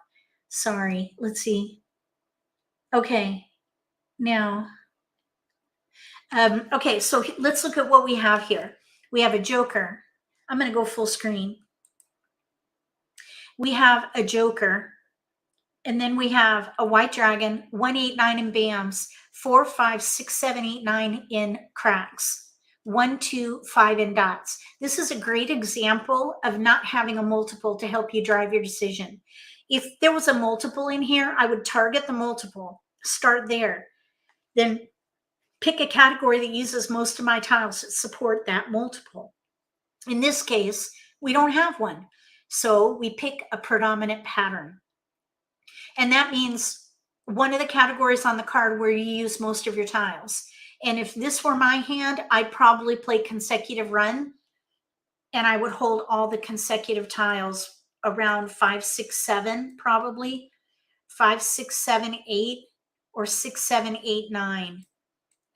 Sorry. Let's see. Okay. Now, okay, so let's look at what we have here. We have a joker. I'm going to go full screen. We have a joker, and then we have a white dragon, 1, 8, 9 in bams, 4, 5, 6, 7, 8, 9 in cracks, 1, 2, 5 in dots. This is a great example of not having a multiple to help you drive your decision. If there was a multiple in here, I would target the multiple, start there, then pick a category that uses most of my tiles that support that multiple. In this case, we don't have one. So we pick a predominant pattern. And that means one of the categories on the card where you use most of your tiles. And if this were my hand, I'd probably play consecutive run, and I would hold all the consecutive tiles around 5, 6, 7, probably 5, 6, 7, 8, or 6, 7, 8, 9.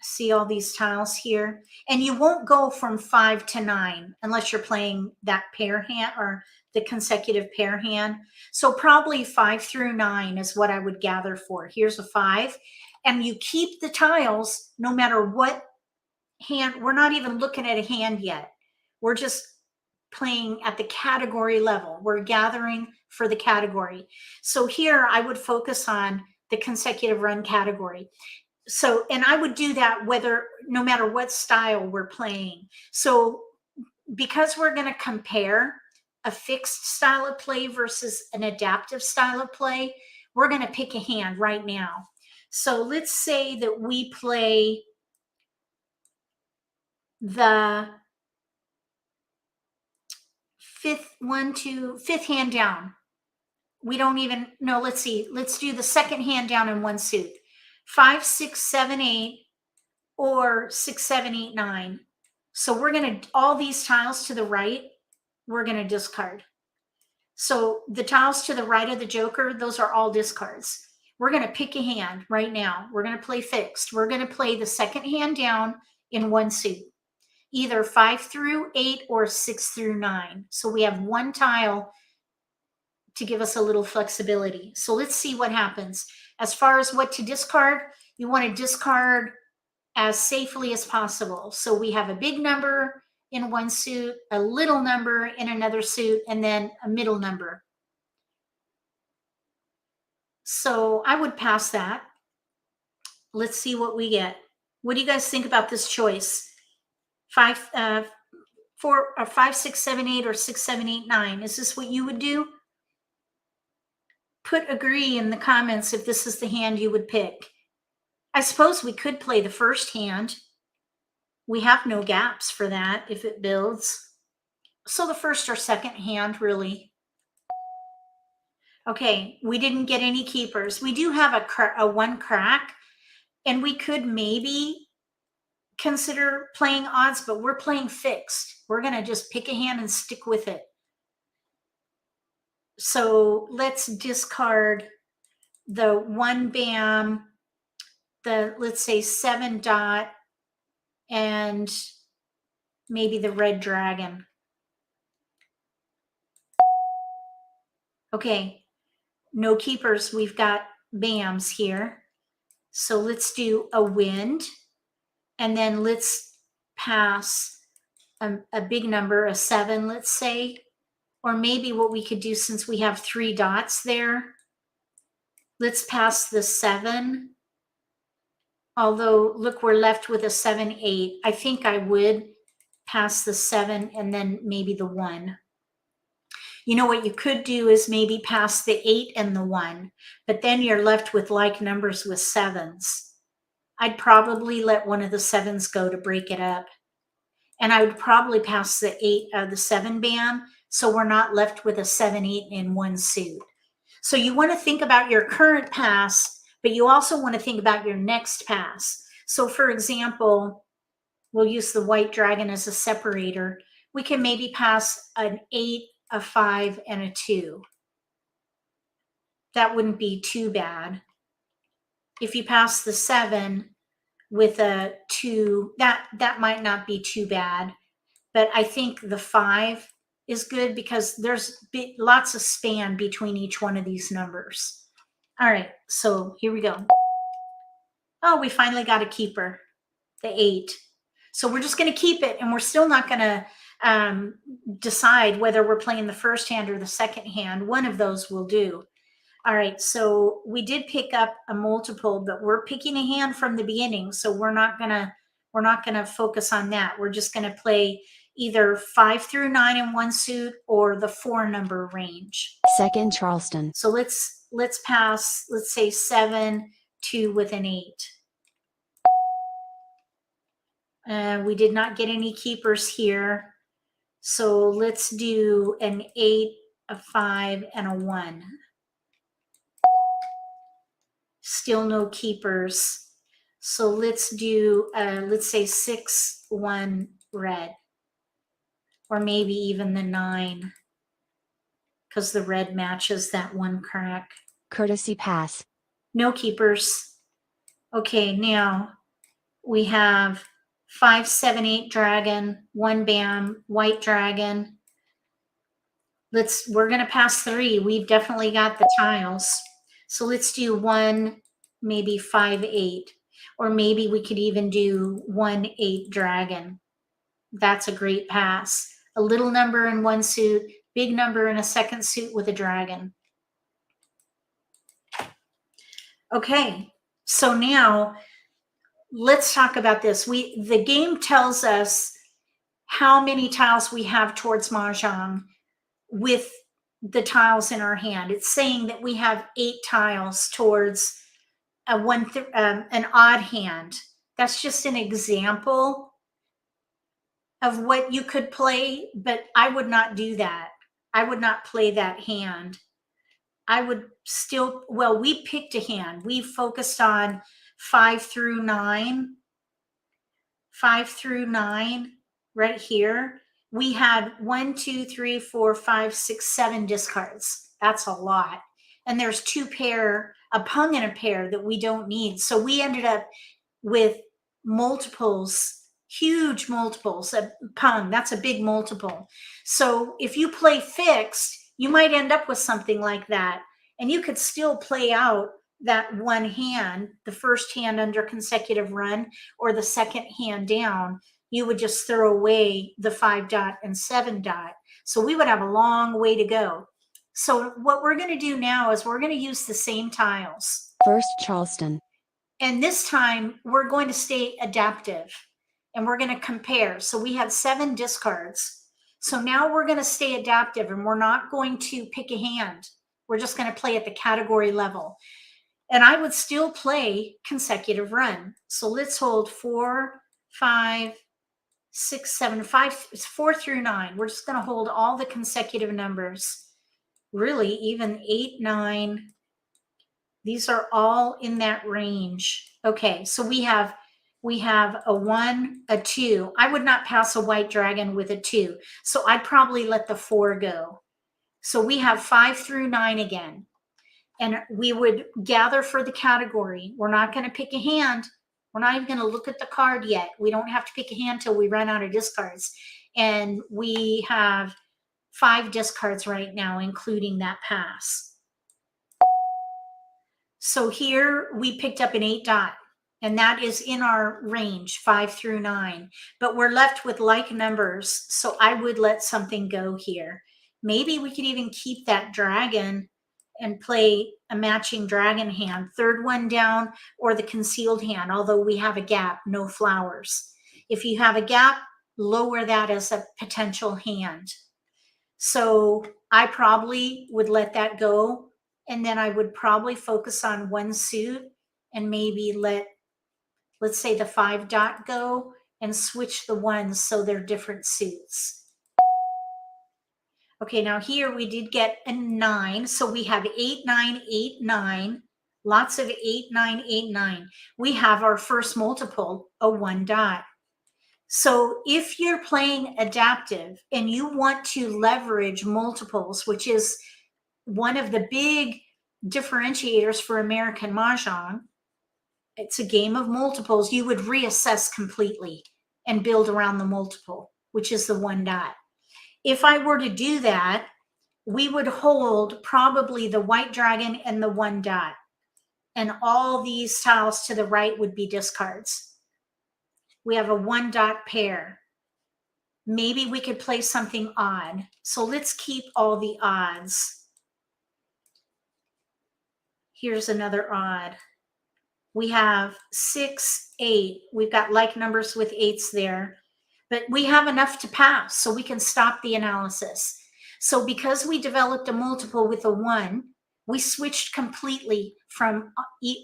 See all these tiles here? And you won't go from 5 to 9 unless you're playing that pair hand or the consecutive pair hand. So probably 5 through 9 is what I would gather for. Here's a 5. And you keep the tiles no matter what hand. We're not even looking at a hand yet. We're just playing at the category level. We're gathering for the category. So here I would focus on the consecutive run category. So, and I would do that no matter what style we're playing. So because we're going to compare a fixed style of play versus an adaptive style of play, we're going to pick a hand right now. So let's say that we play the fifth hand down. We don't even know. Let's see. Let's do the second hand down in one suit. 5, 6, 7, 8, or 6, 7, 8, 9. So we're going to, all these tiles to the right, we're going to discard. So the tiles to the right of the joker, those are all discards. We're going to pick a hand right now. We're going to play fixed. We're going to play the second hand down in one suit, either 5 through 8 or 6 through 9. So we have one tile to give us a little flexibility. So let's see what happens. As far as what to discard, you want to discard as safely as possible. So we have a big number in one suit, a little number in another suit, and then a middle number. So I would pass that. Let's see what we get. What do you guys think about this choice? 5, 4, or 5, 6, 7, 8, or 6, 7, 8, 9. Is this what you would do? Put agree in the comments if this is the hand you would pick. I suppose we could play the first hand. We have no gaps for that if it builds. So the first or second hand, really. Okay, we didn't get any keepers. We do have a one crack, and we could maybe consider playing odds, but we're playing fixed. We're going to just pick a hand and stick with it. So let's discard the 1 bam, the, let's say 7 dot, and maybe the red dragon. Okay, no keepers. We've got bams here. So let's do a wind, and then let's pass a big number, a 7, let's say. Or maybe what we could do, since we have 3 dots there, let's pass the 7. Although, look, we're left with a 7, 8. I think I would pass the 7 and then maybe the 1. You know what you could do is maybe pass the 8 and the 1, but then you're left with like numbers with 7s. I'd probably let one of the 7s go to break it up. And I would probably pass the 7 bam, so we're not left with a 7, 8 in one suit. So you want to think about your current pass, but you also want to think about your next pass. So for example, we'll use the white dragon as a separator. We can maybe pass an 8, a 5, and a 2. That wouldn't be too bad. If you pass the 7 with a 2, that might not be too bad. But I think the 5 is good because there's lots of span between each one of these numbers. All right, so here we go. Oh, we finally got a keeper, the 8. So we're just going to keep it, and we're still not going to decide whether we're playing the first hand or the second hand. One of those will do. All right, so we did pick up a multiple, but we're picking a hand from the beginning, so we're not gonna focus on that. We're just gonna play either 5 through 9 in one suit or the 4 number range. Second Charleston. So let's pass, let's say 7, 2 with an 8. We did not get any keepers here. So let's do an 8, a 5, and a 1. Still no keepers. So let's do, let's say 6, 1 red. Or maybe even the 9. Because the red matches that one crack. Courtesy pass. No keepers. Okay, now we have 5, 7, 8 dragon, 1 bam, white dragon. We're gonna pass 3. We've definitely got the tiles. So let's do 1, maybe 5, 8. Or maybe we could even do 1, 8 dragon. That's a great pass. A little number in one suit, big number in a second suit with a dragon. Okay, so now let's talk about this. The game tells us how many tiles we have towards Mahjong with the tiles in our hand. It's saying that we have 8 tiles towards an odd hand. That's just an example of what you could play, but I would not do that. I would not play that hand. I would still, well, we picked a hand. We focused on 5 through 9. 5 through 9 right here. We had 1, 2, 3, 4, 5, 6, 7 discards. That's a lot. And there's 2 pair, a pung and a pair that we don't need. So we ended up with multiples, huge multiples. A pung, that's a big multiple. So if you play fixed, you might end up with something like that. And you could still play out that one hand, the first hand under consecutive run, or the second hand down. You would just throw away the 5 dot and 7 dot. So we would have a long way to go. So what we're going to do now is we're going to use the same tiles. First Charleston. And this time we're going to stay adaptive and we're going to compare. So we have 7 discards. So now we're going to stay adaptive and we're not going to pick a hand. We're just going to play at the category level. And I would still play consecutive run. So let's hold 4, 5, 6, 7, 5, 4 through 9. We're just going to hold all the consecutive numbers. Really, even 8, 9. These are all in that range. Okay, so we have a 1, a 2. I would not pass a white dragon with a 2. So I'd probably let the 4 go. So we have 5 through 9 again. And we would gather for the category. We're not going to pick a hand. We're not even going to look at the card yet. We don't have to pick a hand till we run out of discards. And we have 5 discards right now, including that pass. So here we picked up an 8 dot, and that is in our range, 5 through 9. But we're left with like numbers, so I would let something go here. Maybe we could even keep that dragon and play a matching dragon hand, 3rd one down, or the concealed hand, although we have a gap, no flowers. If you have a gap, lower that as a potential hand. So I probably would let that go, and then I would probably focus on one suit and maybe let's say the 5 dot go and switch the ones so they're different suits. Okay, now here we did get a 9. So we have 8, 9, 8, 9. Lots of 8, 9, 8, 9. We have our first multiple, a 1 dot. So if you're playing adaptive and you want to leverage multiples, which is one of the big differentiators for American Mah Jongg, it's a game of multiples, you would reassess completely and build around the multiple, which is the 1 dot. If I were to do that, we would hold probably the white dragon and the 1 dot. And all these tiles to the right would be discards. We have a 1 dot pair. Maybe we could play something odd. So let's keep all the odds. Here's another odd. We have 6, 8. We've got like numbers with 8s there. But we have enough to pass, so we can stop the analysis. So because we developed a multiple with a 1, we switched completely from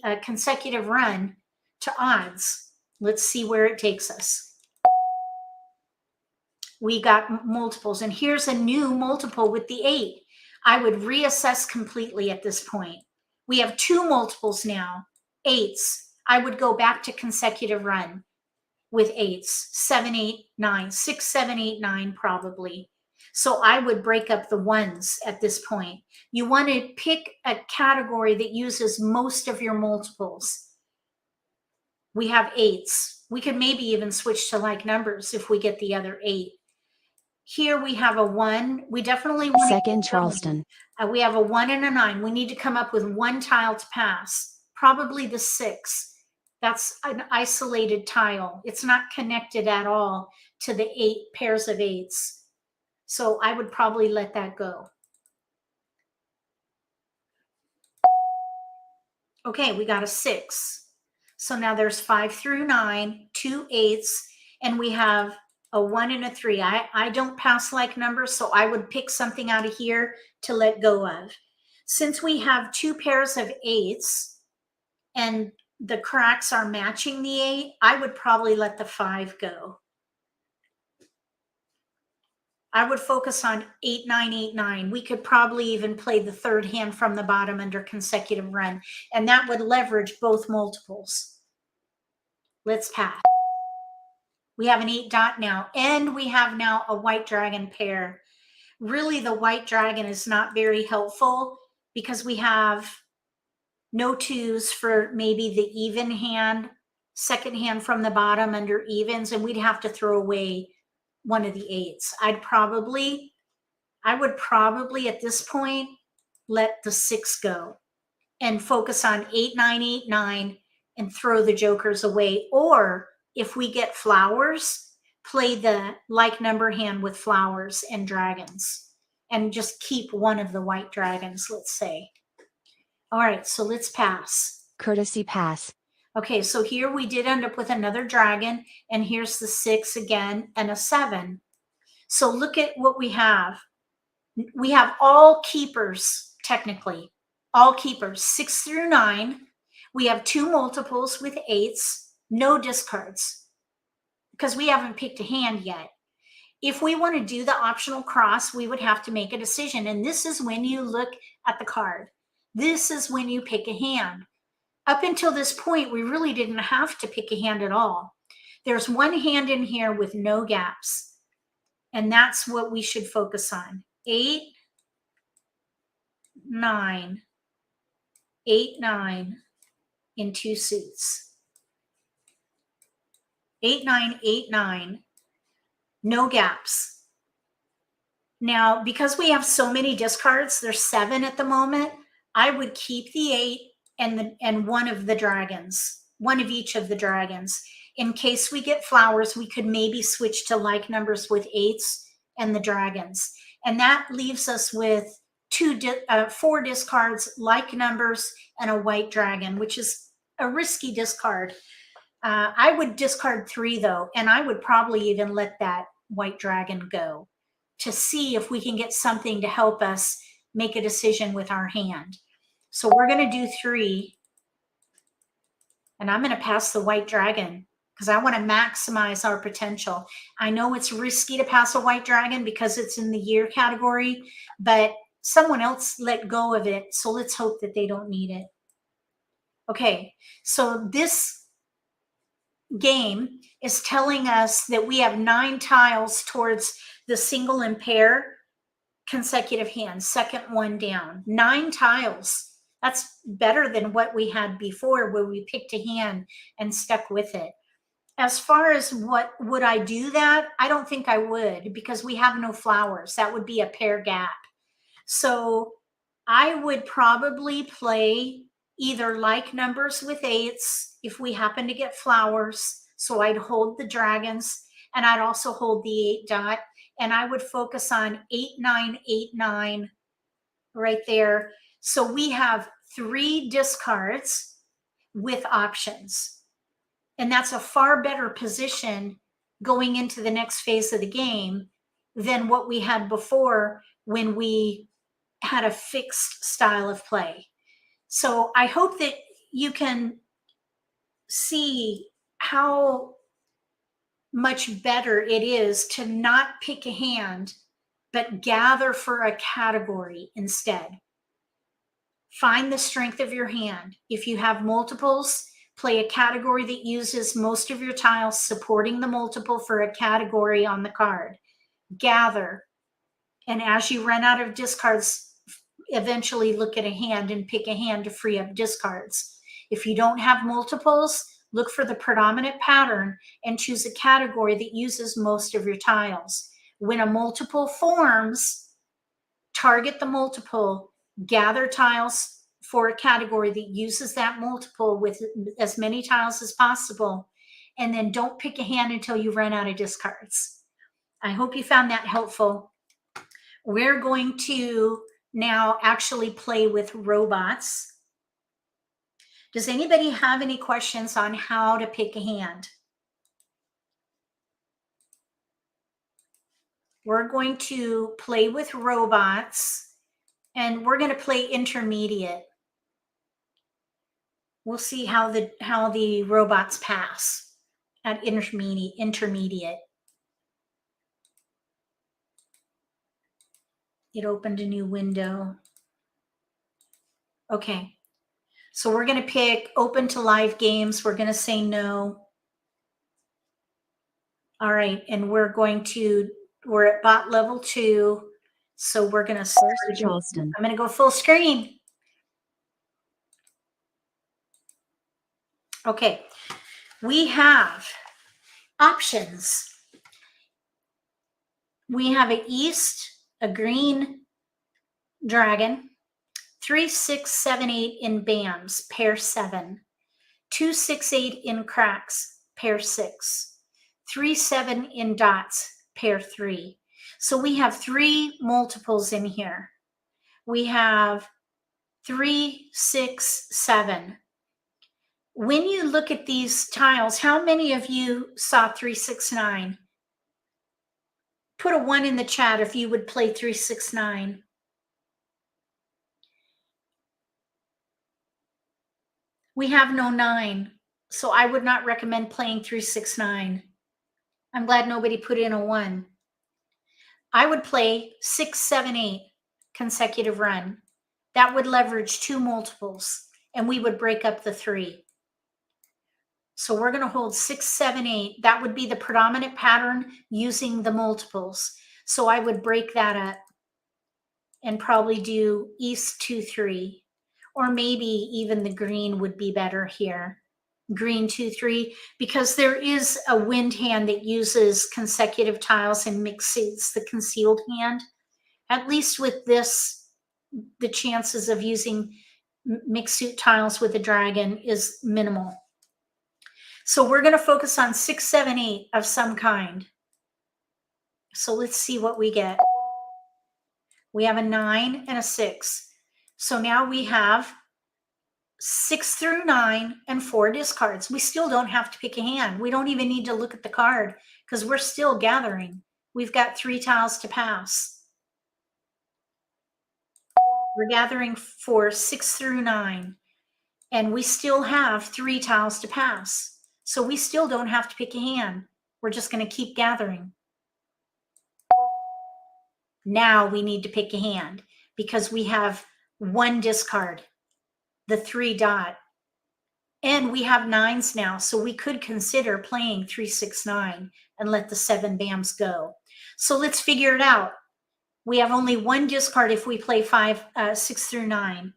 a consecutive run to odds. Let's see where it takes us. We got multiples, and here's a new multiple with the 8. I would reassess completely at this point. We have 2 multiples now, 8s. I would go back to consecutive run with 8s, 7, 8, 9, 6, 7, 8, 9 probably. So I would break up the 1s at this point. You want to pick a category that uses most of your multiples. We have 8s. We could maybe even switch to like numbers if we get the other 8. Here we have a 1. We definitely want Second Charleston. We have a 1 and a 9. We need to come up with 1 tile to pass, probably the 6. That's an isolated tile. It's not connected at all to the 8 pairs of 8s. So I would probably let that go. Okay, we got a 6. So now there's 5 through 9, 2 8s, and we have a 1 and a 3. I don't pass like numbers, so I would pick something out of here to let go of. Since we have 2 pairs of 8s and the cracks are matching the 8, I would probably let the 5 go. I would focus on 8, 9, 8, 9. We could probably even play the third hand from the bottom under consecutive run, and that would leverage both multiples. Let's pass. We have an 8 dot now, and we have now a white dragon pair. Really, the white dragon is not very helpful because we have no 2s for maybe the even hand, second hand from the bottom under evens, and we'd have to throw away one of the 8s. I would probably at this point let the 6 go and focus on 8, 9, 8, 9 and throw the jokers away. Or if we get flowers, play the like number hand with flowers and dragons and just keep one of the white dragons, let's say. All right, so let's pass. Courtesy pass. Okay, so here we did end up with another dragon, and here's the 6 again and a 7. So look at what we have. We have all keepers, technically. All keepers, 6 through 9. We have 2 multiples with 8s, no discards, because we haven't picked a hand yet. If we want to do the optional cross, we would have to make a decision. And this is when you look at the card. This is when you pick a hand. Up until this point, we really didn't have to pick a hand at all. There's one hand in here with no gaps, and that's what we should focus on. 8, 9, 8, 9 in 2 suits. 8, 9, 8, 9, no gaps. Now, because we have so many discards, there's 7 at the moment, I would keep the 8 and one of the dragons, one of each of the dragons. In case we get flowers, we could maybe switch to like numbers with 8s and the dragons. And that leaves us with 4 discards, like numbers, and a white dragon, which is a risky discard. I would discard 3 though, and I would probably even let that white dragon go to see if we can get something to help us make a decision with our hand. So we're going to do 3, and I'm going to pass the white dragon because I want to maximize our potential. I know it's risky to pass a white dragon because it's in the year category, but someone else let go of it, so let's hope that they don't need it. Okay, so this game is telling us that we have 9 tiles towards the single and pair consecutive hands, second one down. 9 tiles. That's better than what we had before where we picked a hand and stuck with it. As far as what would I do that, I don't think I would because we have no flowers. That would be a pair gap. So I would probably play either like numbers with 8s if we happen to get flowers. So I'd hold the dragons and I'd also hold the 8 dot, and I would focus on 8, 9, 8, 9 right there. So we have 3 discards with options. And that's a far better position going into the next phase of the game than what we had before when we had a fixed style of play. So I hope that you can see how much better it is to not pick a hand, but gather for a category instead. Find the strength of your hand. If you have multiples, play a category that uses most of your tiles supporting the multiple for a category on the card. Gather. And as you run out of discards, eventually look at a hand and pick a hand to free up discards. If you don't have multiples, look for the predominant pattern and choose a category that uses most of your tiles. When a multiple forms, target the multiple, gather tiles for a category that uses that multiple with as many tiles as possible, and then don't pick a hand until you run out of discards. I hope you found that helpful. We're going to now actually play with robots. Does anybody have any questions on how to pick a hand? We're going to play with robots, and we're going to play intermediate. We'll see how the robots pass at intermediate. It opened a new window. Okay. So we're going to pick open to live games. We're going to say no. All right. And we're at bot level 2. So we're going to start. Charleston. I'm going to go full screen. Okay. We have options. We have an east, a green dragon, 3, 6, 7, 8 in BAMs, pair 7, 2, 6, 8 in cracks, pair 6, 3, 7 in dots, pair 3. So we have 3 multiples in here. We have 3, 6, 7. When you look at these tiles, how many of you saw 3, 6, 9? Put a 1 in the chat if you would play 3, 6, 9. We have no 9, so I would not recommend playing 3, 6, 9. I'm glad nobody put in a 1. I would play 6, 7, 8 consecutive run. That would leverage 2 multiples, and we would break up the 3. So we're going to hold 6, 7, 8. That would be the predominant pattern using the multiples. So I would break that up and probably do east 2, 3. Or maybe even the green would be better here. Green 2, 3, because there is a wind hand that uses consecutive tiles and mixed suits, the concealed hand. At least with this, the chances of using mixed suit tiles with a dragon is minimal. So we're going to focus on 6, 7, 8 of some kind. So let's see what we get. We have a 9 and a 6. So now we have 6 through 9 and 4 discards. We still don't have to pick a hand. We don't even need to look at the card because we're still gathering. We've got 3 tiles to pass. We're gathering for 6 through 9, and we still have 3 tiles to pass. So we still don't have to pick a hand. We're just going to keep gathering. Now we need to pick a hand because we have 1 discard, the 3 dot. And we have 9s now, so we could consider playing 3, 6, 9 and let the 7 BAMs go. So let's figure it out. We have only 1 discard if we play 6 through 9.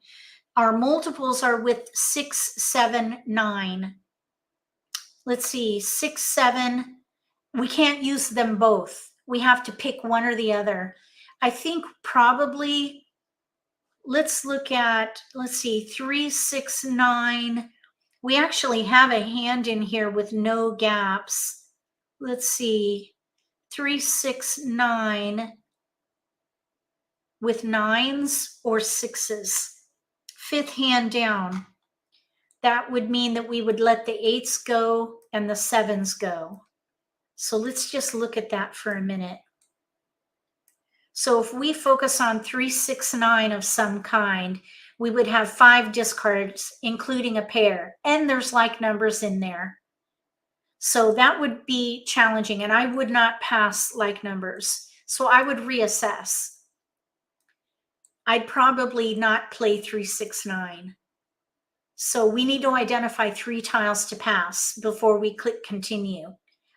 Our multiples are with 6, 7, 9. Let's see, 6, 7. We can't use them both. We have to pick one or the other. I think probably, let's see, 3, 6, 9. We actually have a hand in here with no gaps. Let's see, 3, 6, 9 with 9s or 6s. 5th hand down. That would mean that we would let the 8s go and the 7s go. So let's just look at that for a minute. So if we focus on 3, 6, 9 of some kind, we would have 5 discards, including a pair, and there's like numbers in there. So that would be challenging, and I would not pass like numbers. So I would reassess. I'd probably not play 3, 6, 9. So we need to identify 3 tiles to pass before we click continue.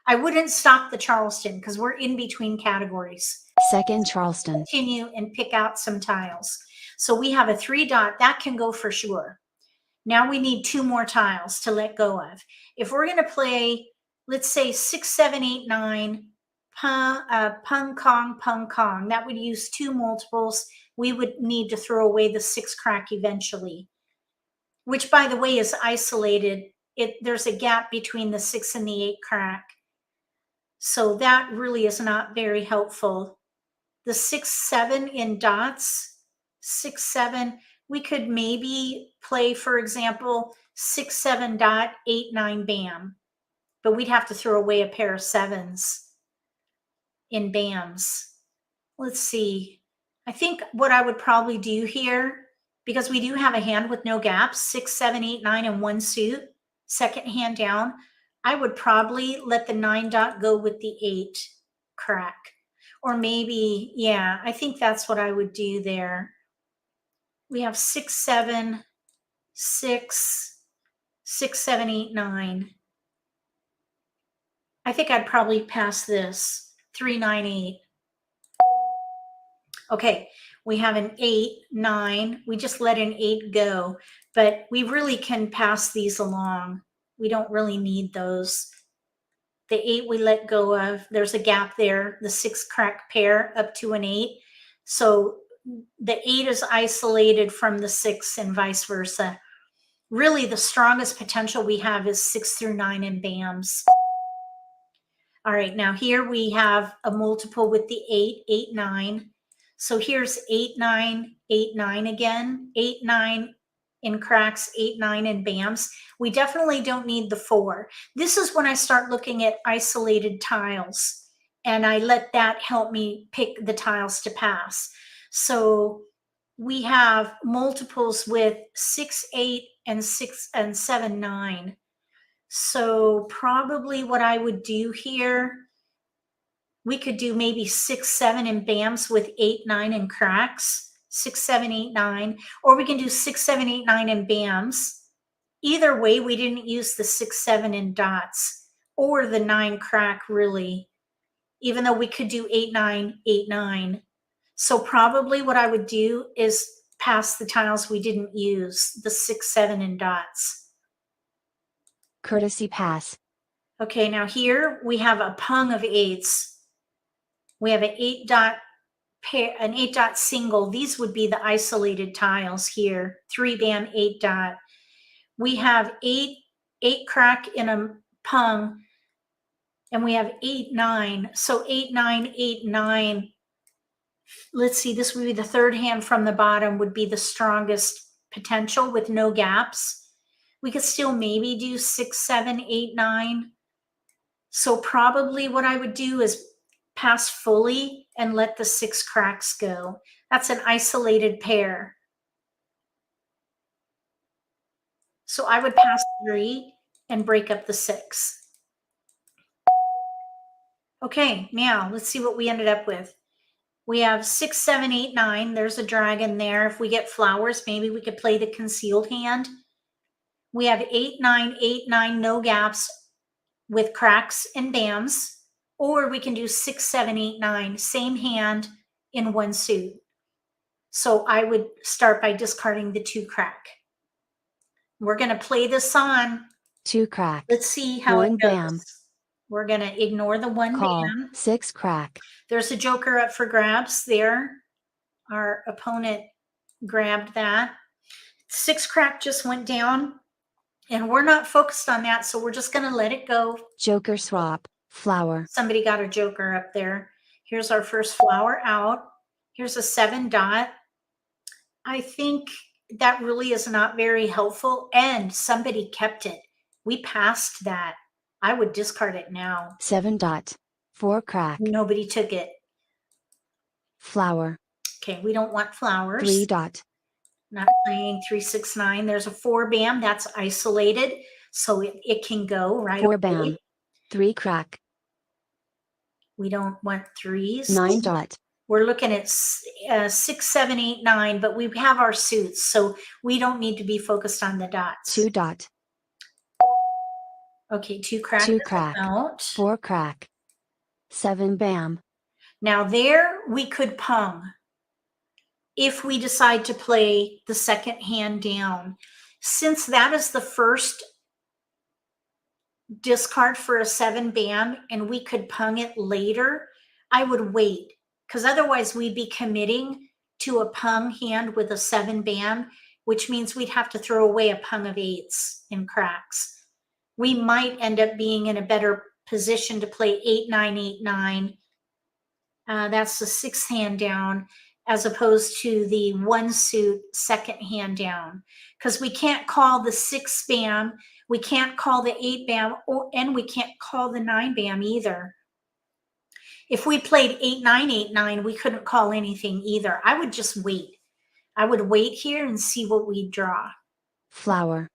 I wouldn't stop the Charleston because we're in between categories. Second Charleston. Continue and pick out some tiles. So we have a 3 dot that can go for sure. Now we need 2 more tiles to let go of. If we're going to play, let's say 6, 7, 8, 9, pung kong, that would use 2 multiples. We would need to throw away the 6 crack eventually, which by the way is isolated. There's a gap between the 6 and the 8 crack. So that really is not very helpful. The 6, 7 in dots, 6, 7, we could maybe play, for example, 6, 7 dot, 8, 9 bam. But we'd have to throw away a pair of 7s in bams. Let's see. I think what I would probably do here, because we do have a hand with no gaps, 6, 7, 8, 9, and 1 suit, second hand down, I would probably let the 9 dot go with the 8 crack. Or maybe, yeah, I think that's what I would do there. We have 6, 7, 6, 6, 7, 8, 9. I think I'd probably pass this 3, 9, 8. Okay, we have an 8, 9. We just let an 8 go, but we really can pass these along. We don't really need those. The 8 we let go of. There's a gap there. The 6 crack pair up to an 8. So the 8 is isolated from the 6 and vice versa. Really, the strongest potential we have is 6 through 9 in bams. All right, now here we have a multiple with the 8, 8, 9. So here's 8, 9, 8, 9 again. 8, 9 in cracks, 8, 9 in bams. We definitely don't need the 4. This is when I start looking at isolated tiles, and I let that help me pick the tiles to pass. So we have multiples with 6, 8, and 6 and 7, 9. So probably what I would do here, we could do maybe 6, 7 in bams with 8, 9 in cracks, 6, 7, 8, 9, or we can do 6, 7, 8, 9 in bams. Either way, we didn't use the 6, 7 in dots or the 9 crack really, even though we could do 8, 9, 8, 9. So probably what I would do is pass the tiles we didn't use, the 6, 7 in dots. Courtesy pass. Okay, now here we have a pung of 8s. We have an 8 dot pair, an 8 dot single. These would be the isolated tiles here. 3 bam, 8 dot. We have 8 crack in a pung, and we have 8, 9. So 8, 9, 8, 9. Let's see, this would be the third hand from the bottom, would be the strongest potential with no gaps. We could still maybe do 6, 7, 8, 9. So probably what I would do is pass fully and let the 6 cracks go. That's an isolated pair. So I would pass 3 and break up the 6. Okay, now let's see what we ended up with. We have 6, 7, 8, 9. There's a dragon there. If we get flowers, maybe we could play the concealed hand. We have 8, 9, 8, 9, no gaps with cracks and bams. Or we can do 6, 7, 8, 9, same hand in 1 suit. So I would start by discarding the 2 crack. We're going to play this on. 2 crack. Let's see how 1 it goes. bam. We're going to ignore the 1 Call. bam. 6 crack. There's a joker up for grabs there. Our opponent grabbed that. 6 crack just went down, and we're not focused on that, so we're just going to let it go. Joker swap. Flower. Somebody got a joker up there. Here's our first flower out. Here's a 7 dot. I think that really is not very helpful, and somebody kept it. We passed that. I would discard it now. 7 dot. 4 crack. Nobody took it. Flower. Okay, we don't want flowers. 3 dot. Not playing 3, 6, 9. There's a 4 bam. That's isolated, so it can go right 4 away. bam. 3 crack. We don't want 3s. 9 dot. We're looking at 6, 7, 8, 9, but we have our suits, so we don't need to be focused on the dots. 2 dot. Okay, 2 crack. 2 crack. Out. 4 crack. 7 bam. Now there we could pung if we decide to play the second hand down. Since that is the first discard for a 7 bam and we could pung it later, I would wait, because otherwise we'd be committing to a pung hand with a 7 bam, which means we'd have to throw away a pung of 8s in cracks. We might end up being in a better position to play 8, 9, 8, 9. That's the 6th hand down. as opposed to the one suit second hand down, because we can't call the 6 bam, we can't call the 8 bam, and we can't call the 9 bam either. If we played 8-9, 8-9, we couldn't call anything either. I would just wait. I would wait here and see what we draw. Flower.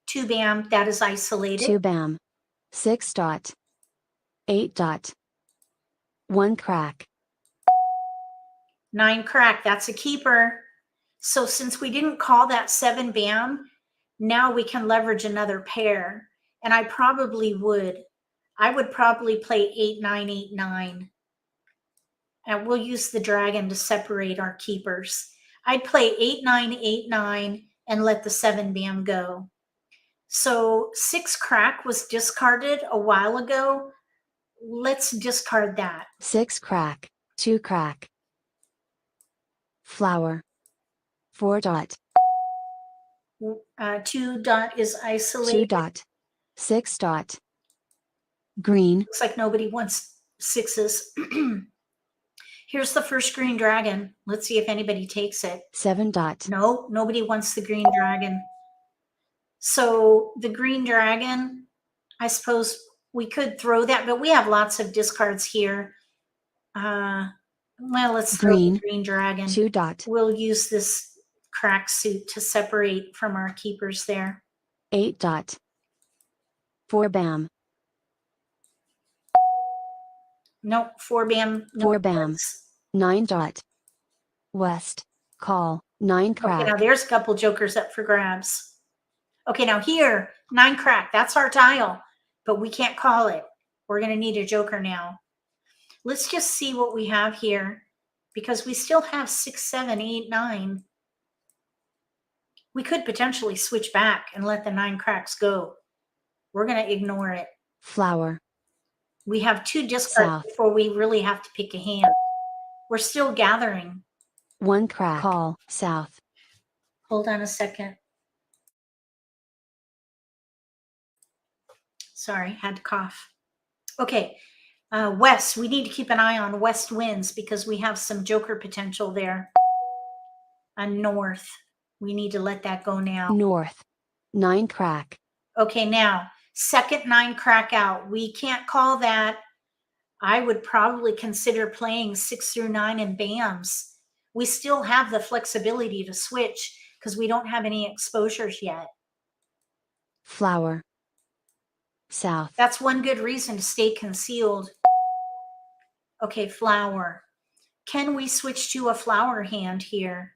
2 bam, that is isolated. 2 bam. 6 dot. 8 dot. 1 crack. 9 crack, that's a keeper. So since we didn't call that 7 bam, now we can leverage another pair. And I probably would. I would probably play 8-9, 8-9. And we'll use the dragon to separate our keepers. I'd play 8-9, 8-9 and let the 7 bam go. So 6 crack was discarded a while ago. Let's discard that. 6 crack. 2 crack. Flower. 4 dot. 2 dot is isolated. 2 dot. 6 dot. Green. Looks like nobody wants 6s. Here's the first green dragon. Let's see if anybody takes it. 7 dot. No, nobody wants the green dragon. So the green dragon, I suppose we could throw that, but we have lots of discards here. Well, let's throw the green dragon. 2 dot. We'll use this crack suit to separate from our keepers there. 8 dot. 4 bam. Nope, 4 bam. 4 bam. 9 dot. West. Call. 9 crack. Okay, now there's a couple jokers up for grabs. Okay, now here, 9 crack. That's our tile, but we can't call it. We're going to need a joker now. Let's just see what we have here, because we still have 6, 7, 8, 9. We could potentially switch back and let the 9 cracks go. We're going to ignore it. Flower. We have 2 discards before we really have to pick a hand. We're still gathering. 1 crack. Call. South. Hold on a second. Sorry, had to cough. Okay, west. We need to keep an eye on west winds because we have some joker potential there. North. We need to let that go now. North. 9 crack. Okay, now, second 9 crack out. We can't call that. I would probably consider playing 6 through 9 in bams. We still have the flexibility to switch because we don't have any exposures yet. Flower. South. That's one good reason to stay concealed. Okay, flower. Can we switch to a flower hand here?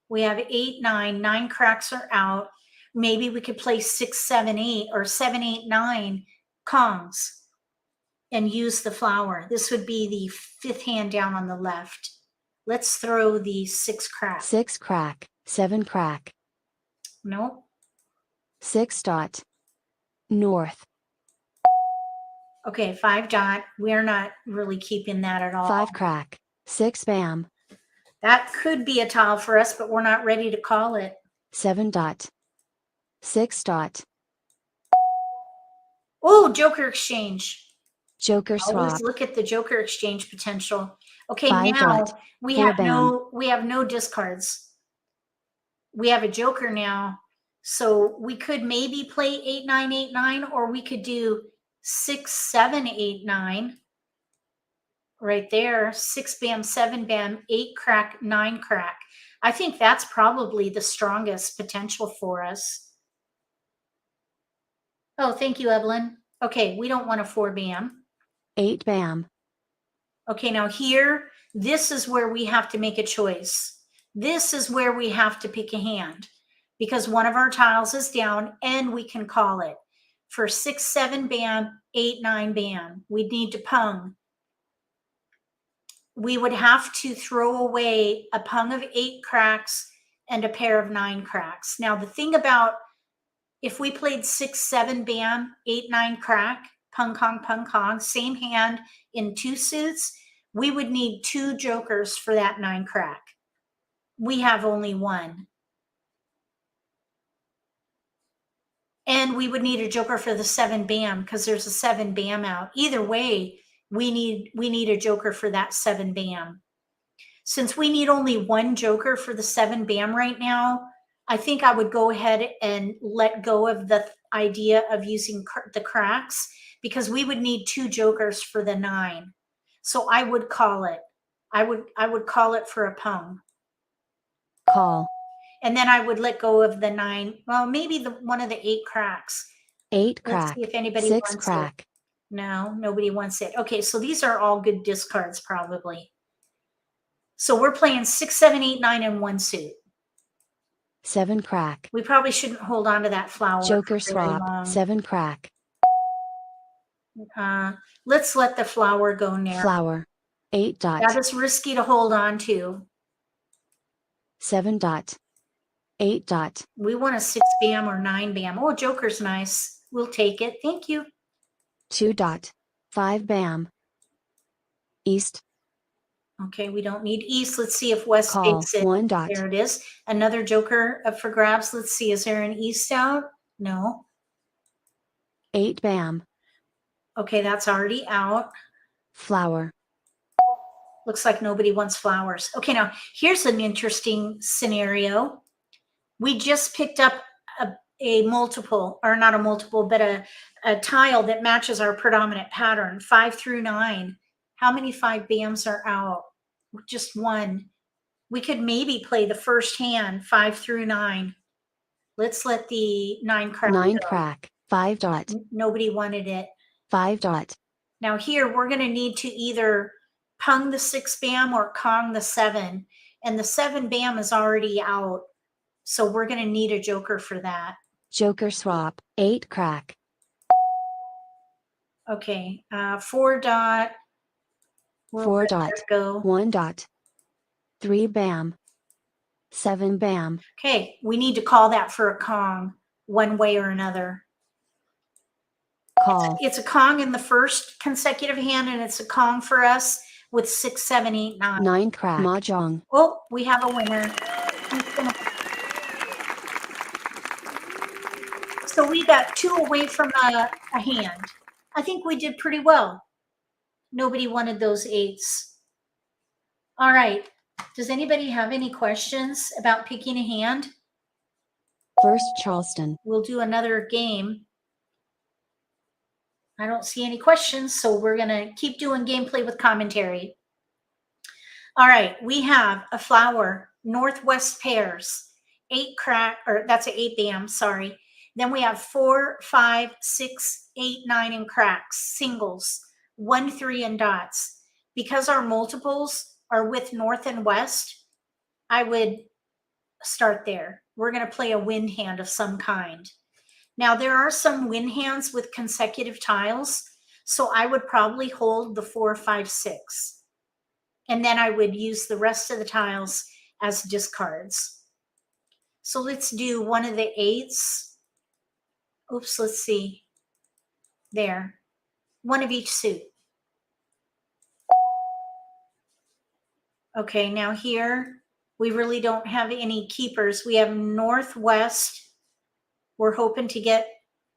We have 8, 9. 9 cracks are out. Maybe we could play 6, 7, 8 or 7, 8, 9 Kongs and use the flower. This would be the 5th hand down on the left. Let's throw the 6 crack. 6 crack. 7 crack. Nope. 6 dot. North. Okay, 5 dot. We're not really keeping that at all. 5 crack. 6 bam. That could be a tile for us, but we're not ready to call it. 7 dot. 6 dot. Oh, joker exchange. Joker swap. Always look at the joker exchange potential. Okay, 5 now dot. we 4 have bam. we have no discards. We have a joker now. So we could maybe play 8, 9, 8, 9, or we could do 6, 7, 8, 9. Right there. 6 bam, 7 bam, 8 crack, 9 crack. I think that's probably the strongest potential for us. Oh, thank you, Evelyn. Okay, we don't want a 4 bam. 8 bam. Okay, now here, this is where we have to make a choice. This is where we have to pick a hand because one of our tiles is down and we can call it. For 6, 7 bam, 8, 9 bam, we'd need to pung. We would have to throw away a pung of 8 cracks and a pair of 9 cracks. Now, the thing about if we played 6, 7 bam, 8, 9 crack, pung kong, same hand in 2 suits, we would need 2 jokers for that 9 crack. We have only 1. And we would need a joker for the 7 bam because there's a 7 bam out. Either way, we need a joker for that 7 bam. Since we need only one joker for the 7 bam right now, I think I would go ahead and let go of the idea of using the cracks, because we would need 2 jokers for the 9. So I would call it. I would call it for a pung. Call. And then I would let go of the 9. Well, maybe one of the 8 cracks. 8 Let's crack. see if anybody 6 wants crack. it. No, nobody wants it. Okay, so these are all good discards probably. So we're playing 6, 7, 8, 9, and 1 suit. 7 crack. We probably shouldn't hold on to that flower Joker for very swap. long. 7 crack. Let's let the flower go narrow. Flower. 8 dot. That is risky to hold on to. 7 dot. 8 dot. We want a 6 bam or 9 bam. Oh, joker's nice. We'll take it. Thank you. 2 dot. 5 bam. East. Okay, we don't need east. Let's see if west Call. takes it. 1 dot. There it is. Another joker up for grabs. Let's see. Is there an east out? No. 8 bam. Okay, that's already out. Flower. Looks like nobody wants flowers. Okay, now here's an interesting scenario. We just picked up a multiple, or not a multiple, but a tile that matches our predominant pattern, 5 through 9. How many 5 bams are out? Just 1. We could maybe play the first hand, 5 through 9. Let's let the 9 crack 9 go. crack. 5 dot. Nobody wanted it. 5 dot. Now here, we're going to need to either pung the 6 bam or kong the 7. And the 7 bam is already out. So we're going to need a joker for that. Joker swap. 8 crack. Okay, 4 dot. 4 dot. Go. 1 dot. 3 bam. 7 bam. Okay, we need to call that for a kong one way or another. Call. It's a kong in the first consecutive hand, and it's a kong for us with 6, 7, 8, 9. 9 crack. Mah Jongg. Oh, we have a winner. So we got 2 away from a hand. I think we did pretty well. Nobody wanted those 8s. All right. Does anybody have any questions about picking a hand? First Charleston. We'll do another game. I don't see any questions, so we're going to keep doing gameplay with commentary. All right, we have a flower, northwest pairs, 8 crack, or that's an 8 bam, sorry. Then we have 4, 5, 6, 8, 9 in cracks, singles, 1, 3 and dots. Because our multiples are with north and west, I would start there. We're going to play a wind hand of some kind. Now, there are some wind hands with consecutive tiles, so I would probably hold the 4, 5, 6. And then I would use the rest of the tiles as discards. So let's do one of the 8s. Oops, let's see. There. One of each suit. Okay, now here, we really don't have any keepers. We have northwest. We're hoping to get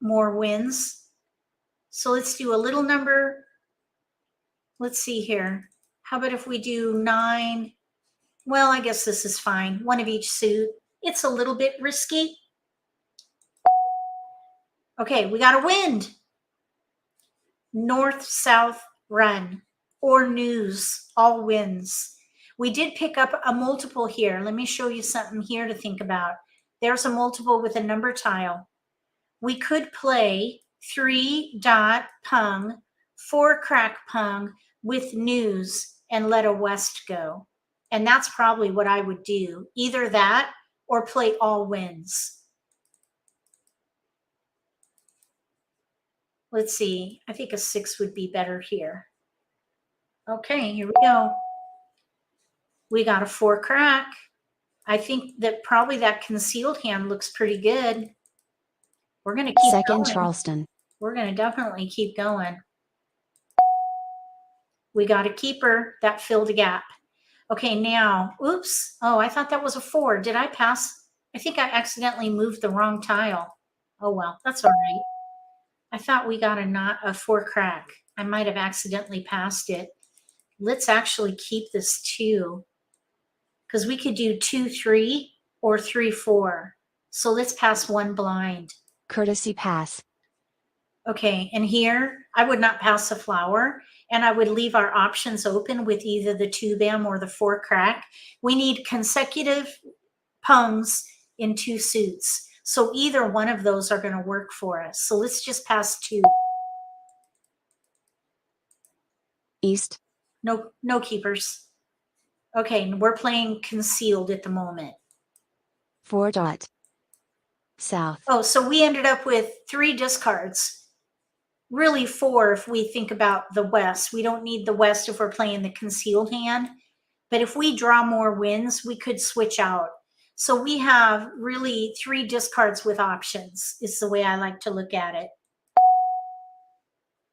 more wins. So let's do a little number. Let's see here. How about if we do 9? Well, I guess this is fine. One of each suit. It's a little bit risky. Okay, we got a wind. North, south, run. Or news, all wins. We did pick up a multiple here. Let me show you something here to think about. There's a multiple with a number tile. We could play 3 dot pung, 4 crack pung with news and let a west go. And that's probably what I would do. Either that or play all wins. Let's see. I think a 6 would be better here. Okay, here we go. We got a 4 crack. I think that probably that concealed hand looks pretty good. We're going to keep Second going. Charleston. We're going to definitely keep going. We got a keeper. That filled a gap. Okay, now, oops. Oh, I thought that was a 4. Did I pass? I think I accidentally moved the wrong tile. Oh, well, that's all right. I thought we got a 4 crack. I might have accidentally passed it. Let's actually keep this 2. because we could do 2-3 or 3-4. So let's pass one blind. Courtesy pass. Okay, and here I would not pass a flower, and I would leave our options open with either the 2-bam or the 4 crack. We need consecutive pungs in 2 suits. So either one of those are going to work for us. So let's just pass 2. East. No keepers. Okay, and we're playing concealed at the moment. 4 dot. South. Oh, so we ended up with 3 discards. Really 4 if we think about the west. We don't need the west if we're playing the concealed hand. But if we draw more wins, we could switch out. So we have really 3 discards with options, is the way I like to look at it.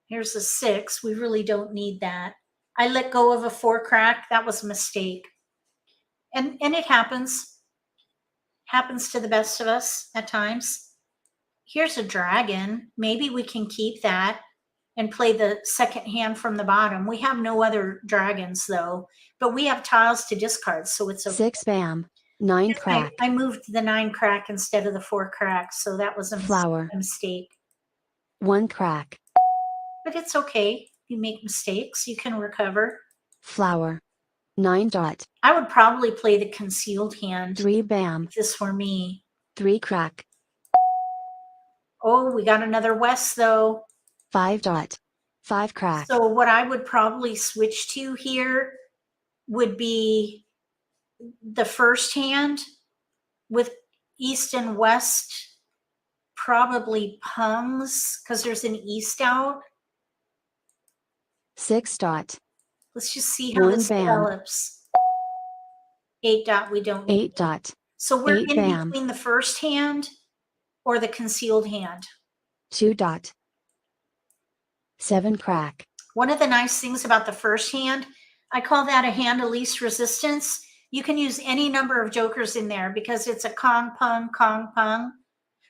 Here's a 6. We really don't need that. I let go of a 4 crack. That was a mistake. And it happens. Happens to the best of us at times. Here's a dragon. Maybe we can keep that and play the second hand from the bottom. We have no other dragons though, but we have tiles to discard, so it's okay. 6 bam. 9 crack. I moved the 9 crack instead of the 4 crack, so that was a Flower. mistake. 1 crack. But it's okay. You make mistakes, you can recover. Flower. 9 dot. I would probably play the concealed hand 3 bam. if this were me. 3 crack. Oh, we got another west though. 5 dot. 5 crack. So what I would probably switch to here would be the first hand with east and west, probably pungs because there's an east out. 6 dot. Let's just see how 1 this bam. develops. 8 dot, we don't need. 8 dot. So we're 8 in bam. between the first hand or the concealed hand. 2 dot. 7 crack. One of the nice things about the first hand, I call that a hand of least resistance. You can use any number of jokers in there because it's a Kong, pung,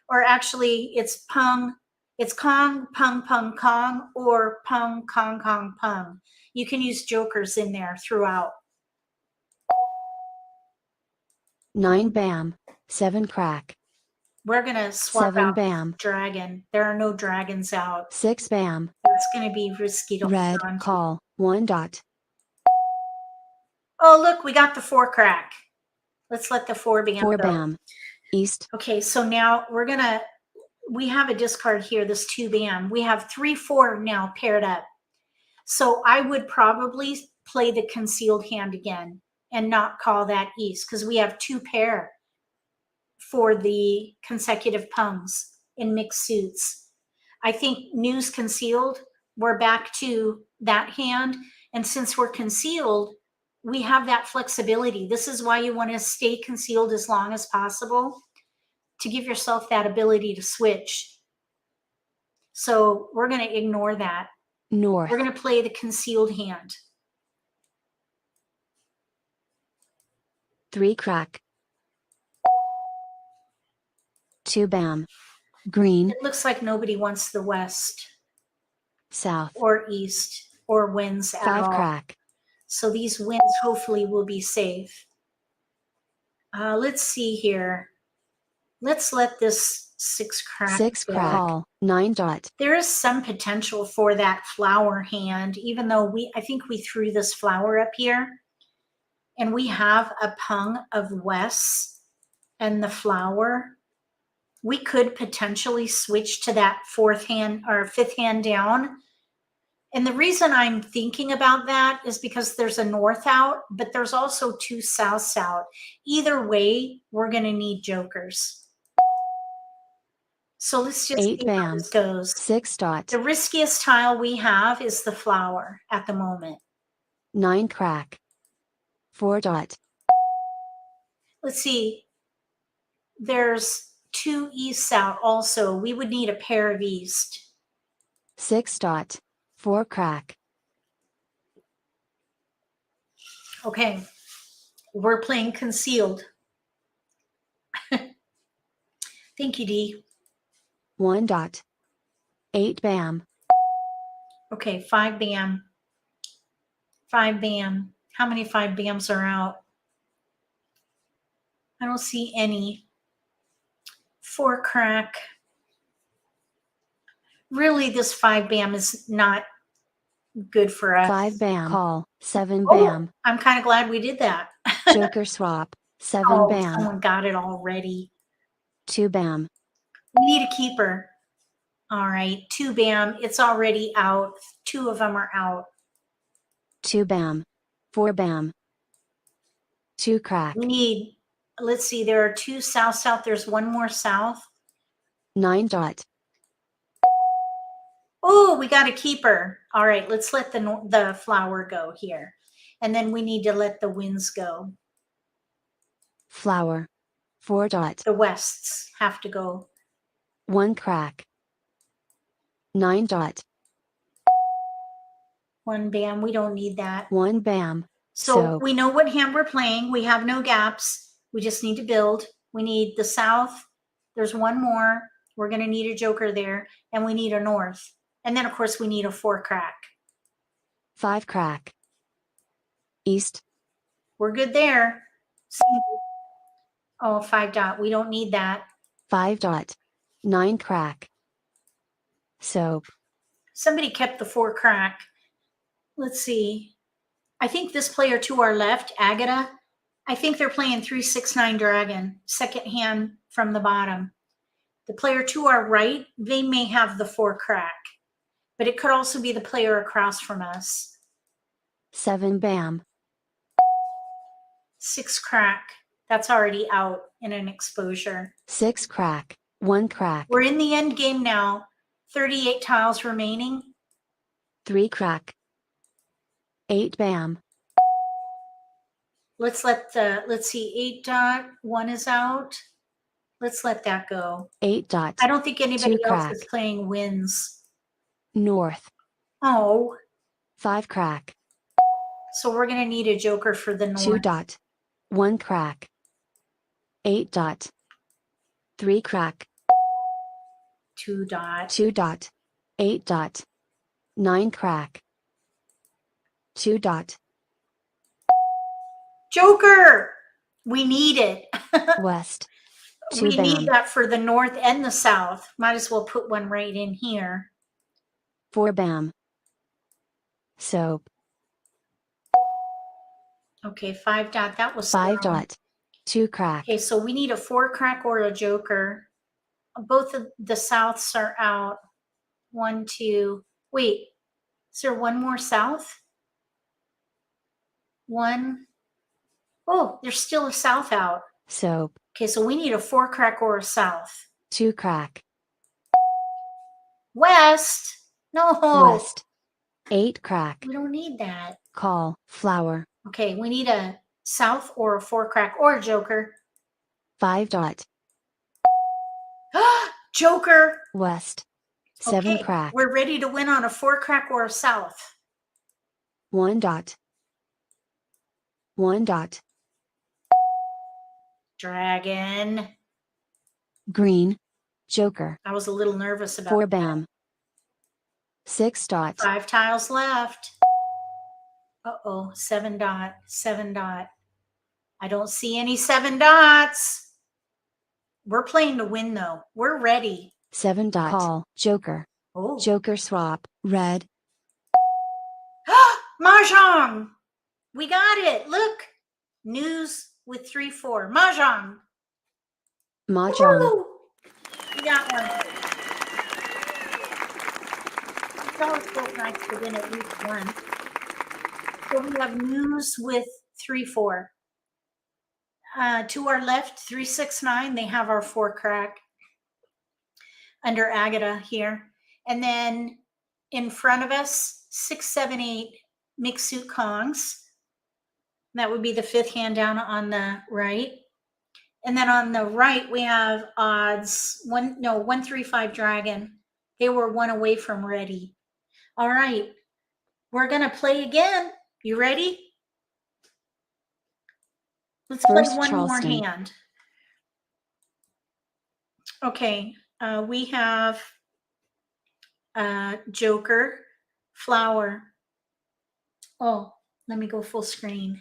or actually it's pung, it's Kong, pung, Kong, or pung, Kong, pung. You can use jokers in there throughout. 9 bam. 7 crack. We're going to swap 7 out bam. dragon. There are no dragons out. 6 bam. It's going to be risky to Red hold on to. call. 1 dot. Oh, look, we got the 4 crack. Let's let the 4 bam 4 go. bam. East. Okay, so now we have a discard here, this 2 bam. We have 3-4 now paired up. So I would probably play the concealed hand again and not call that east because we have 2 pair for the consecutive pungs in mixed suits. I think news concealed, we're back to that hand. And since we're concealed, we have that flexibility. This is why you want to stay concealed as long as possible to give yourself that ability to switch. So we're going to ignore that. North. We're going to play the concealed hand. 3 crack. 2 bam. Green. It looks like nobody wants the west South. or east or wins at 5 all. crack. So these wins hopefully will be safe. Let's see here. Let's let this 6 crack 6 go. crack. Call. 9 dot. There is some potential for that flower hand, even though I think we threw this flower up here. And we have a pung of west and the flower. We could potentially switch to that 4th hand or 5th hand down. And the reason I'm thinking about that is because there's a north out, but there's also 2 souths out. Either way, we're going to need jokers. So let's just 8 see how bam. this goes. 6 dot. The riskiest tile we have is the flower at the moment. 9 crack. 4 dot. Let's see. There's 2 easts out also. We would need a pair of east. 6 dot. 4 crack. Okay. We're playing concealed. Thank you, Dee. 1 dot. 8 bam. Okay, 5 bam. 5 bam. How many 5 bams are out? I don't see any. 4 crack. Really, this 5 bam is not good for us. 5 bam. Call. 7 Oh, bam. I'm kind of glad we did that. Joker swap. 7 Oh, bam. someone got it already. 2 bam. We need a keeper. All right, 2 bam. It's already out. 2 of them are out. 2 bam. 4 bam. 2 crack. We need, let's see, there are 2 south. There's 1 more south. 9 dot. Oh, we got a keeper. All right, let's let the flower go here. And then we need to let the winds go. Flower. 4 dot. The wests have to go. 1 crack. 9 dot. 1 bam. We don't need that. 1 bam. So we know what hand we're playing. We have no gaps. We just need to build. We need the south. There's 1 more. We're going to need a joker there. And we need a north. And then, of course, we need a 4 crack. 5 crack. East. We're good there. Oh, 5 dot. We don't need that. 5 dot. 9 crack. Soap. Somebody kept the 4 crack. Let's see. I think this player to our left, Agata, I think they're playing 3-6-9 dragon, second hand from the bottom. The player to our right, they may have the 4 crack, but it could also be the player across from us. 7 bam. 6 crack. That's already out in an exposure. 6 crack. 1 crack. We're in the end game now. 38 tiles remaining. 3 crack. 8 bam. Let's see, 8 dot, 1 is out. Let's let that go. 8 dot. I don't think anybody 2 else crack. is playing wins. North. Oh, 5 crack. so we're going to need a joker for the north. 2 dot. 1 crack. 8 dot. 3 crack. 2 dot. 2 dot. 8 dot. 9 crack. 2 dot. Joker! We need it. West. 2 We bam. need that for the north and the south. Might as well put one right in here. 4 bam. Soap. Okay, 5 dot. That was 5 thrown. dot. 2 crack. Okay, so we need a 4 crack or a joker. Both of the souths are out. 1, 2. Wait, is there 1 more south? 1. Oh, there's still a south out. Soap. Okay, so we need a 4 crack or a south. 2 crack. West. No. West. 8 crack. We don't need that. Call. Flower. Okay, we need a south or a 4 crack or a joker. 5 dot. Joker. West. 7 Okay, crack. we're ready to win on a 4 crack or a south. 1 dot. 1 dot. Dragon. Green. Joker. I was a little nervous about 4 that. bam. 6 dot. 5 tiles left. Uh-oh, 7 dot, 7 dot. I don't see any 7 dots. We're playing to win, though. We're ready. 7 dot. Call. Joker. Oh. Joker swap. Red. Mahjong. We got it. Look. News with 3-4. Mahjong. Mahjong. Woo! We got one. It's always so nice to win at least one. So we have news with 3-4. To our left, 3-6-9. They have our 4 crack under Agata here. And then in front of us, 6-7-8 mixed suit Kongs. That would be the 5th hand down on the right. And then on the right, we have odds 1-3-5 dragon. They were 1 away from ready. All right, we're going to play again. You ready? Let's play First, one Charleston. more hand. Okay, we have joker, flower. Oh, let me go full screen.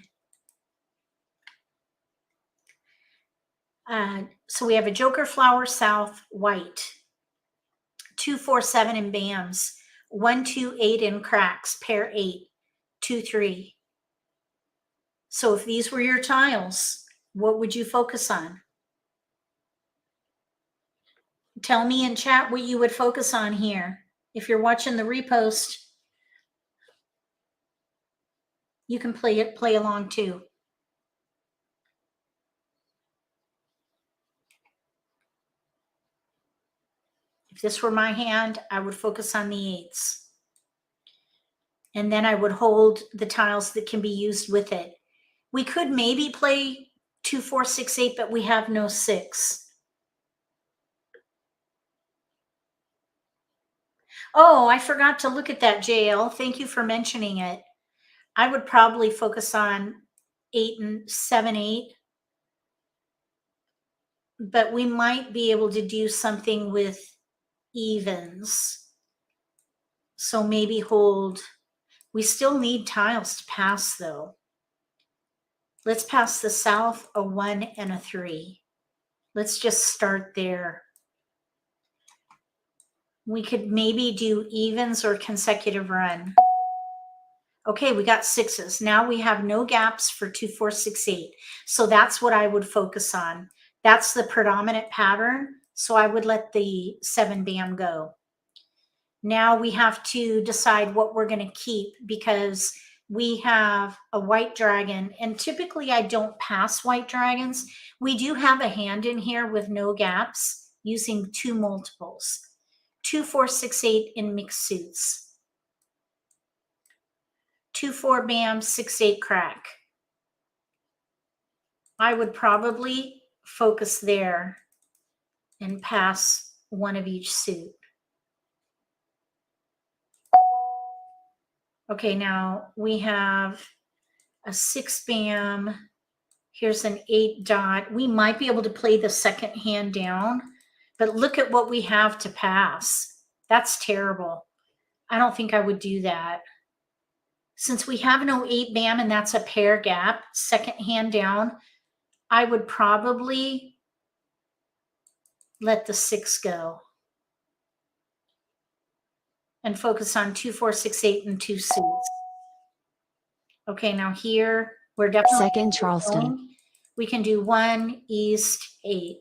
So we have a joker, flower, south, white. 2, 4, 7 in bams. 1, 2, 8 in cracks, pair 8. 2, 3. So if these were your tiles, what would you focus on? Tell me in chat what you would focus on here. If you're watching the repost, you can play along too. If this were my hand, I would focus on the 8s. And then I would hold the tiles that can be used with it. We could maybe play 2, 4, 6, 8, but we have no 6. Oh, I forgot to look at that, JL. Thank you for mentioning it. I would probably focus on 8 and 7, 8. But we might be able to do something with evens. So maybe hold. We still need tiles to pass though. Let's pass the south, a 1 and a 3. Let's just start there. We could maybe do evens or consecutive run. Okay, we got 6s. Now we have no gaps for 2, 4, 6, 8. So that's what I would focus on. That's the predominant pattern. So I would let the 7 bam go. Now we have to decide what we're going to keep because we have a white dragon, and typically I don't pass white dragons. We do have a hand in here with no gaps using 2 multiples. 2, 4, 6, 8 in mixed suits. 2, 4 bam, 6, 8 crack. I would probably focus there and pass one of each suit. Okay, now we have a 6 bam. Here's an 8 dot. We might be able to play the second hand down, but look at what we have to pass. That's terrible. I don't think I would do that. Since we have no 8 bam and that's a pair gap, second hand down, I would probably let the 6 go and focus on 2, 4, 6, 8 and 2 suits. Okay, now here we're definitely Second Charleston. going. We can do 1 east 8.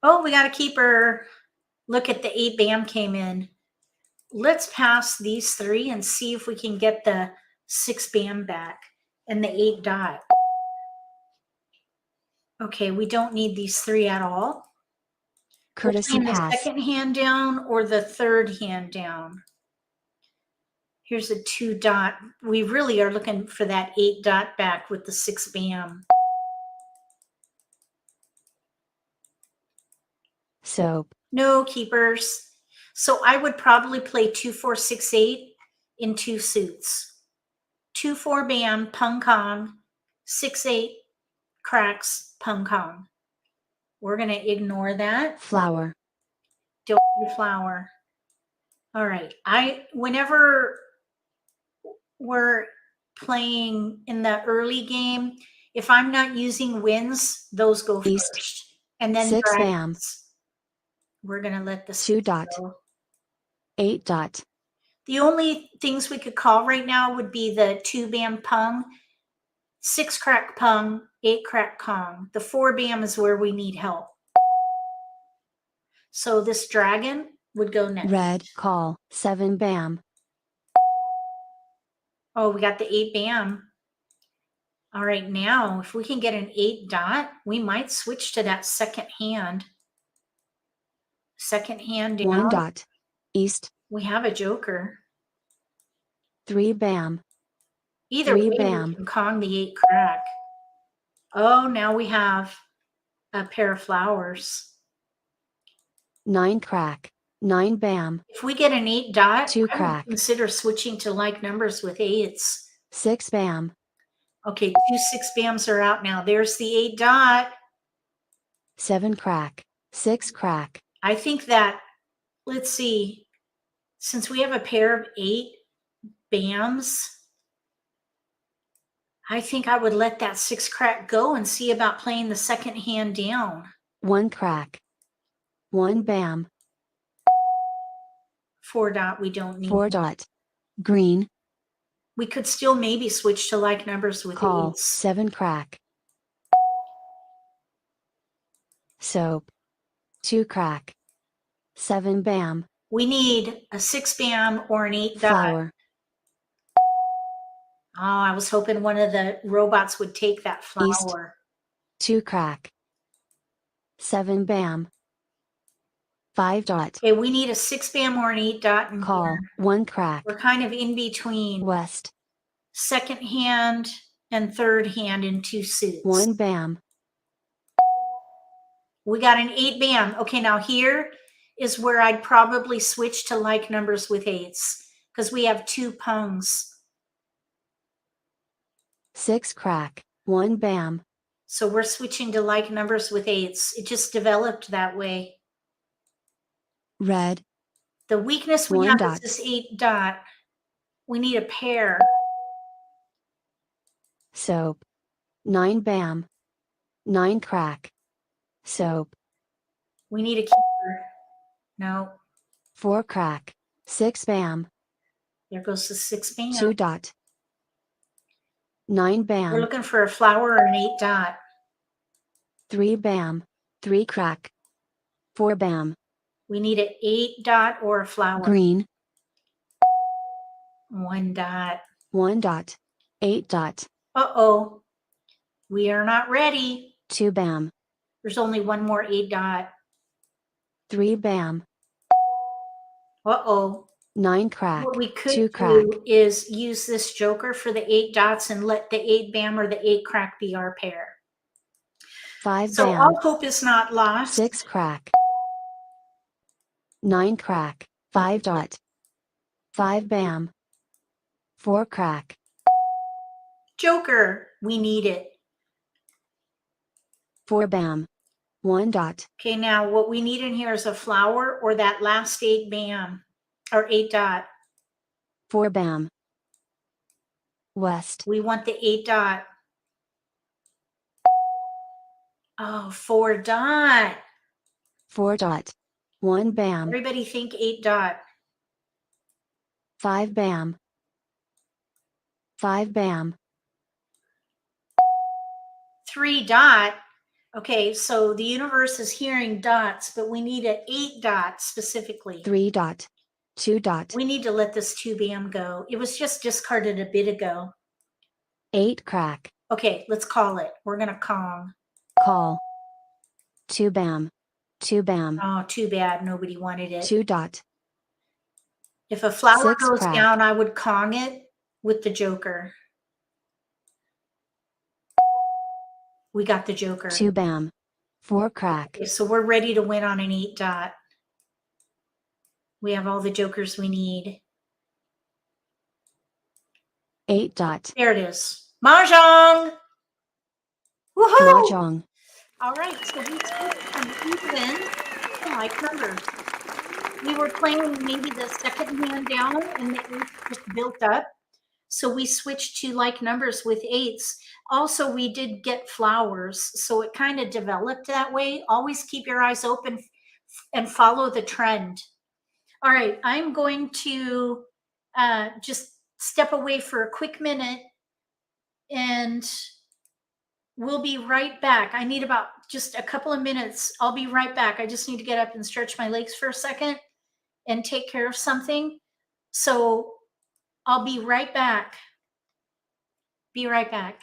Oh, we got a keeper. Look at the 8 bam came in. Let's pass these 3 and see if we can get the 6 bam back and the 8 dot. Okay, we don't need these 3 at all. Courtesy We're playing the pass. second hand down or the third hand down. Here's a 2 dot. We really are looking for that 8 dot back with the 6 bam. Soap. No keepers. So I would probably play 2, 4, 6, 8 in 2 suits. 2, 4 bam, pung kong, 6, 8 cracks, pung kong. We're going to ignore that. Flower. Don't do flower. All right. Whenever we're playing in the early game, if I'm not using wins, those go East. first. And then 6 bam. dragons. We're going to let the 2 dot. go. 8 dot. The only things we could call right now would be the 2 bam pung, 6 crack pung, 8 crack kong. The 4 bam is where we need help. So this dragon would go next. Red call. 7 bam. Oh, we got the 8 bam. All right, now if we can get an 8 dot, we might switch to that second hand. Second hand down. 1 dot. East. We have a joker. 3 bam. Either 3 way, bam. we can kong the 8 crack. Oh, now we have a pair of flowers. 9 crack. 9 bam. If we get an 8 dot, 2 I would crack. consider switching to like numbers with 8s. 6 bam. Okay, 2 6 bams are out now. There's the 8 dot. 7 crack. 6 crack. I think that, let's see, since we have a pair of 8 bams, I think I would let that 6 crack go and see about playing the second hand down. 1 crack. 1 bam. 4 dot we don't need. 4 dot. Green. We could still maybe switch to like numbers with Call. 8s. 7 crack. Soap. 2 crack. 7 bam. We need a 6 bam or an 8 dot. Flower. Oh, I was hoping one of the robots would take that flower. East. 2 crack. 7 bam. 5 dot. Okay, we need a 6 bam or an 8 dot in Call. here. 1 crack. We're kind of in between West. second hand and third hand in 2 suits. 1 bam. We got an 8 bam. Okay, now here is where I'd probably switch to like numbers with 8s because we have 2 pungs. 6 crack. 1 bam. So we're switching to like numbers with 8s. It just developed that way. Red. The weakness we 1 have dot. is this 8 dot. We need a pair. Soap. 9 bam. 9 crack. Soap. We need a keeper. No, 4 crack. 6 bam. there goes the 6 bam. 2 dot. 9 We're bam. looking for a flower or an 8 dot. 3 bam. 3 crack. 4 bam. We need an 8 dot or a flower. Green. 1 dot. 1 dot. 8 dot. Uh-oh. We are not ready. 2 bam. There's only one more 8 dot. 3 bam. Uh-oh. 9 crack. What we 2 could crack. do is use this joker for the 8 dots and let the 8 bam or the 8 crack be our pair. 5 So bam. all hope is not lost. 6 crack. 9 crack. 5 dot. 5 bam. 4 crack. Joker, we need it. 4 bam. 1 dot. Okay, now what we need in here is a flower or that last 8 bam or 8 dot. 4 bam. West. We want the 8 dot. Oh, 4 dot. 4 dot. 1 bam. Everybody think 8 dot. 5 bam. 5 bam. 3 dot. Okay, so the universe is hearing dots, but we need an 8 dot specifically. 3 dot. 2 dot. We need to let this 2 bam go. It was just discarded a bit ago. 8 crack. Okay, let's call it. We're going to Kong. Call. 2 bam. 2 bam. Oh, too bad. Nobody wanted it. 2 dot. If a flower 6 goes crack. down, I would Kong it with the joker. We got the joker. 2 bam. 4 crack. Okay, so we're ready to win on an 8 dot. We have all the jokers we need. 8 dot. There it is. Mahjong! Woohoo! Mahjong. All right, so we switched from even to like numbers. We were playing maybe the second hand down and the 8 just built up. So we switched to like numbers with 8s. Also, we did get flowers, so it kind of developed that way. Always keep your eyes open and follow the trend. All right, I'm going to just step away for a quick minute and we'll be right back. I need about just a couple of minutes. I'll be right back. I just need to get up and stretch my legs for a second and take care of something. So I'll be right back. Be right back.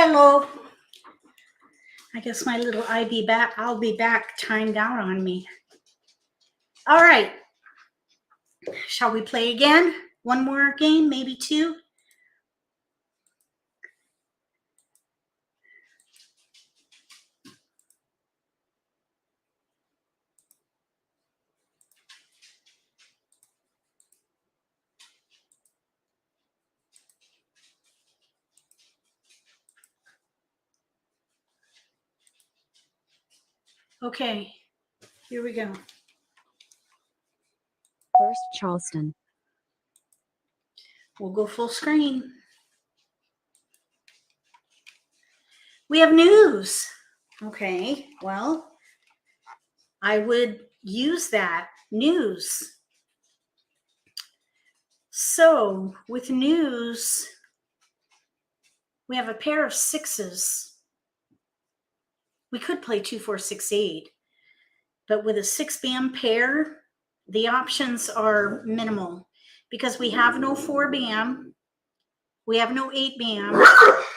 Hello. I guess my little I'll be back timed out on me. All right. Shall we play again? One more game, maybe two? Okay, here we go. First Charleston. We'll go full screen. We have news. Okay, well, I would use that. News. So with news, we have a pair of sixes. We could play 2, 4, 6, 8, but with a 6-bam pair, the options are minimal because we have no 4-bam, we have no 8-bam.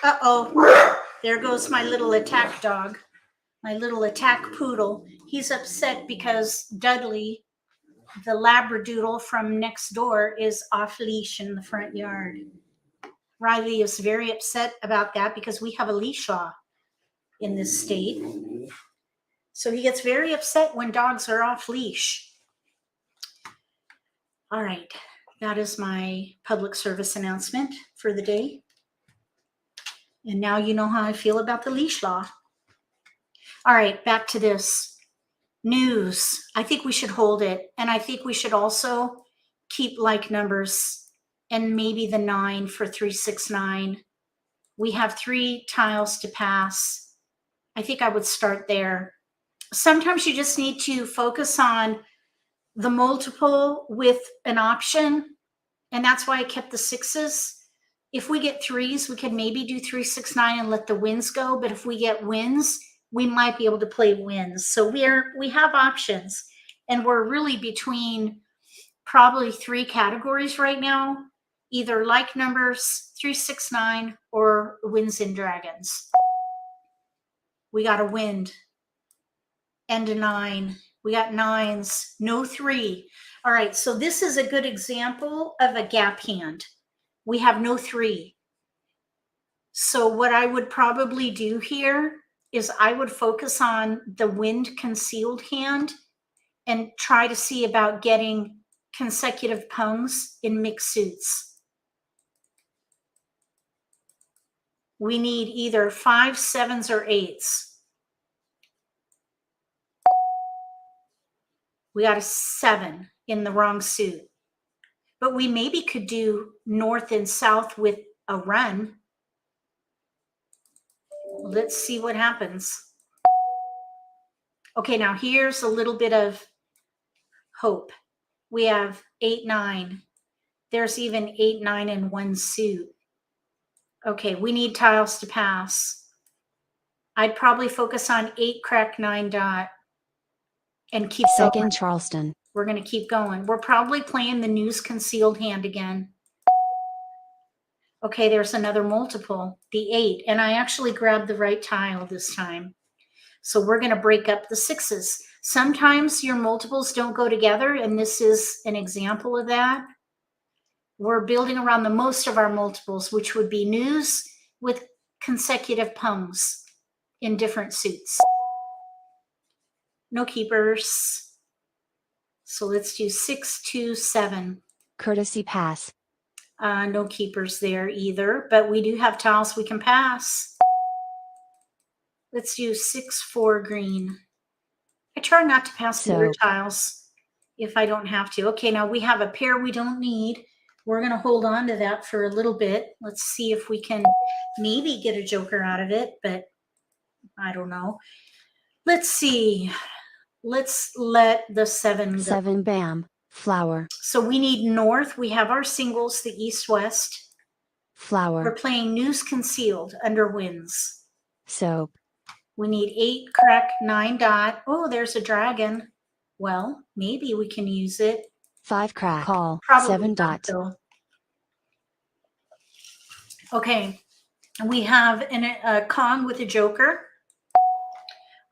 Uh-oh, there goes my little attack dog, my little attack poodle. He's upset because Dudley, the Labradoodle from next door, is off leash in the front yard. Riley is very upset about that because we have a leash law in this state. So he gets very upset when dogs are off leash. All right, that is my public service announcement for the day. And now you know how I feel about the leash law. All right, back to this. News. I think we should hold it. And I think we should also keep like numbers and maybe the 9 for 369. We have 3 tiles to pass. I think I would start there. Sometimes you just need to focus on the multiple with an option, and that's why I kept the 6s. If we get 3s, we could maybe do 3, 6, 9 and let the wins go, but if we get wins, we might be able to play wins. So we have options, and we're really between probably 3 categories right now, either like numbers, 3, 6, 9, or wins and dragons. We got a wind and a 9. We got 9s, no 3. All right, so this is a good example of a gap hand. We have no 3. So what I would probably do here is I would focus on the wind concealed hand and try to see about getting consecutive pungs in mixed suits. We need either 5, 7s, or 8s. We got a 7 in the wrong suit. But we maybe could do north and south with a run. Let's see what happens. Okay, now here's a little bit of hope. We have 8, 9. There's even 8, 9 in one suit. Okay, we need tiles to pass. I'd probably focus on 8, crack, 9, dot. And keep Second going. Charleston. We're going to keep going. We're probably playing the news concealed hand again. Okay, there's another multiple, the 8. And I actually grabbed the right tile this time. So we're going to break up the 6s. Sometimes your multiples don't go together, and this is an example of that. We're building around the most of our multiples, which would be news with consecutive pungs in different suits. No keepers. So let's do 6, 2, 7. Courtesy pass. No keepers there either, but we do have tiles we can pass. Let's do 6, 4 green. I try not to pass the other tiles if I don't have to. Okay, now we have a pair we don't need. We're going to hold on to that for a little bit. Let's see if we can maybe get a joker out of it, but I don't know. Let's see. Let's let the 7 go. 7 bam, flower. So we need north. We have our singles, the east, west. Flower. We're playing news concealed under winds. Soap. We need 8, crack, 9, dot. Oh, there's a dragon. Well, maybe we can use it. 5 crack. Call. Probably 7 not, dot. though. Okay. We have a Kong with a joker.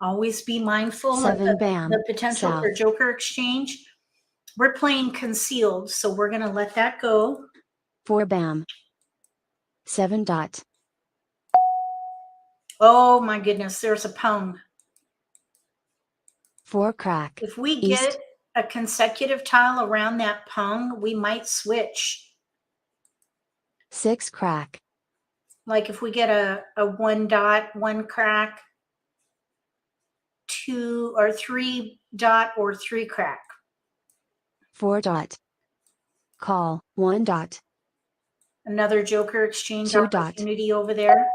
Always be mindful of 7 bam, the potential for south. joker exchange. We're playing concealed, so we're going to let that go. 4 bam. 7 dot. Oh my goodness, there's a pung. 4 crack. If we East. get a consecutive tile around that pung, we might switch. 6 crack. Like if we get a 1 dot, 1 crack, 2 or 3 dot or 3 crack. 4 dot. Call. 1 dot. Another joker exchange 2 dot. opportunity over there.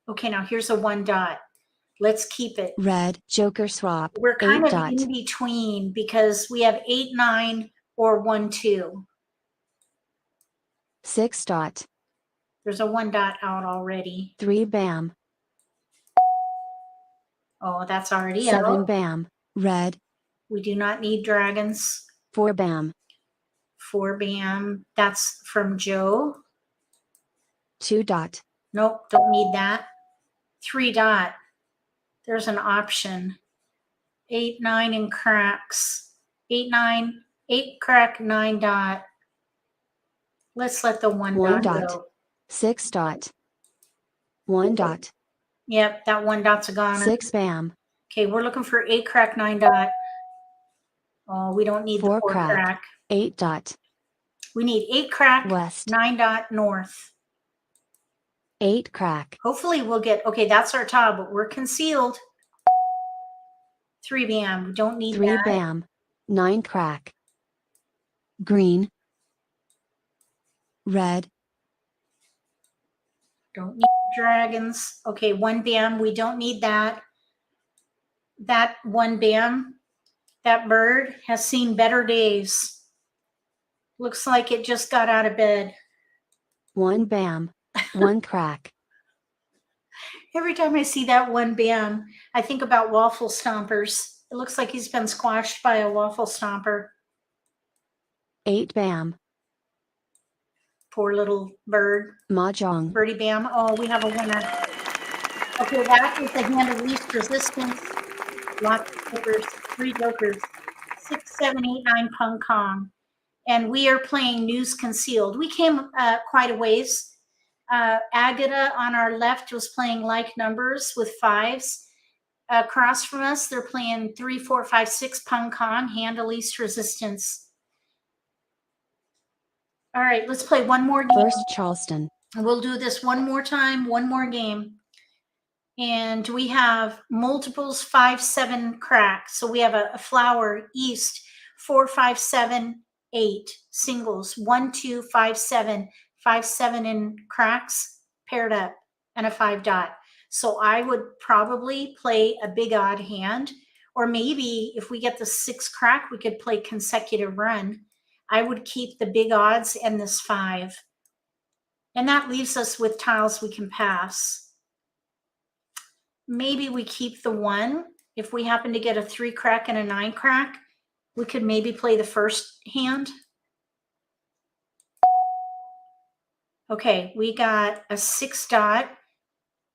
Okay, now here's a 1 dot. Let's keep it. Red joker swap. We're 8 kind of dot. in between because we have 8, 9 or 1, 2. 6 dot. There's a 1 dot out already. 3 bam. Oh, that's already 7 out. bam. Red. We do not need dragons. 4 bam. 4 bam. That's from Joe. 2 dot. Nope, don't need that. 3 dot. There's an option. 8, 9 and cracks. 8, 9, 8 crack, 9 dot. Let's let the 1 1 dot dot. go. 6 dot. 1 dot. Yep, that 1 dot's a goner. 6 bam. Okay, we're looking for 8 crack, 9 dot. Oh, we don't need 4 the 4 crack. crack. 8 dot. We need 8 crack, West. 9 dot north. 8 crack. Hopefully we'll get, okay, that's our tile, but we're concealed. 3 bam. We don't need 3 that. bam. 9 crack. Green. Red. Don't need dragons. Okay, 1 bam. We don't need that. That 1 bam, that bird has seen better days. Looks like it just got out of bed. 1 bam. 1 crack. Every time I see that 1 bam, I think about waffle stompers. It looks like he's been squashed by a waffle stomper. 8 bam. Poor little bird. Mahjong. Birdie bam. Oh, we have a winner. Okay, that is the hand of least resistance. Lots of jokers, 3 jokers, 6, 7, 8, 9 pung kong. And we are playing news concealed. We came quite a ways. Agata on our left was playing like numbers with 5s. Across from us, they're playing 3, 4, 5, 6 pung kong, hand of least resistance. All right, let's play one more game. First Charleston. We'll do this one more time, one more game. And we have multiples, 5, 7 crack. So we have a flower east, 4, 5, 7, 8 singles, 1, 2, 5, 7, 5, 7 in cracks paired up, and a 5 dot. So I would probably play a big odd hand, or maybe if we get the 6 crack, we could play consecutive run. I would keep the big odds and this 5. And that leaves us with tiles we can pass. Maybe we keep the 1. If we happen to get a 3 crack and a 9 crack, we could maybe play the first hand. Okay, we got a 6 dot.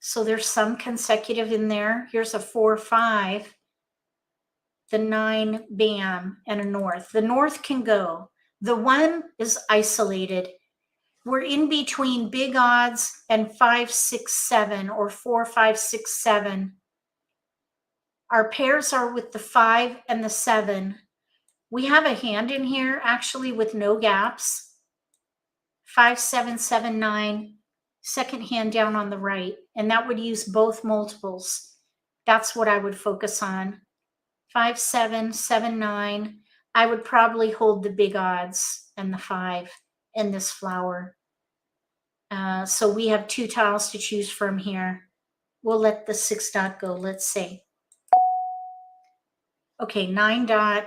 So there's some consecutive in there. Here's a 4, 5, the 9 bam, and a north. The north can go. The 1 is isolated. We're in between big odds and 5, 6, 7, or 4, 5, 6, 7. Our pairs are with the 5 and the 7. We have a hand in here actually with no gaps. 5, 7, 7, 9. Second hand down on the right. And that would use both multiples. That's what I would focus on. 5, 7, 7, 9. I would probably hold the big odds and the 5 in this flower. So we have 2 tiles to choose from here. We'll let the 6 dot go, let's say. Okay, 9 dot.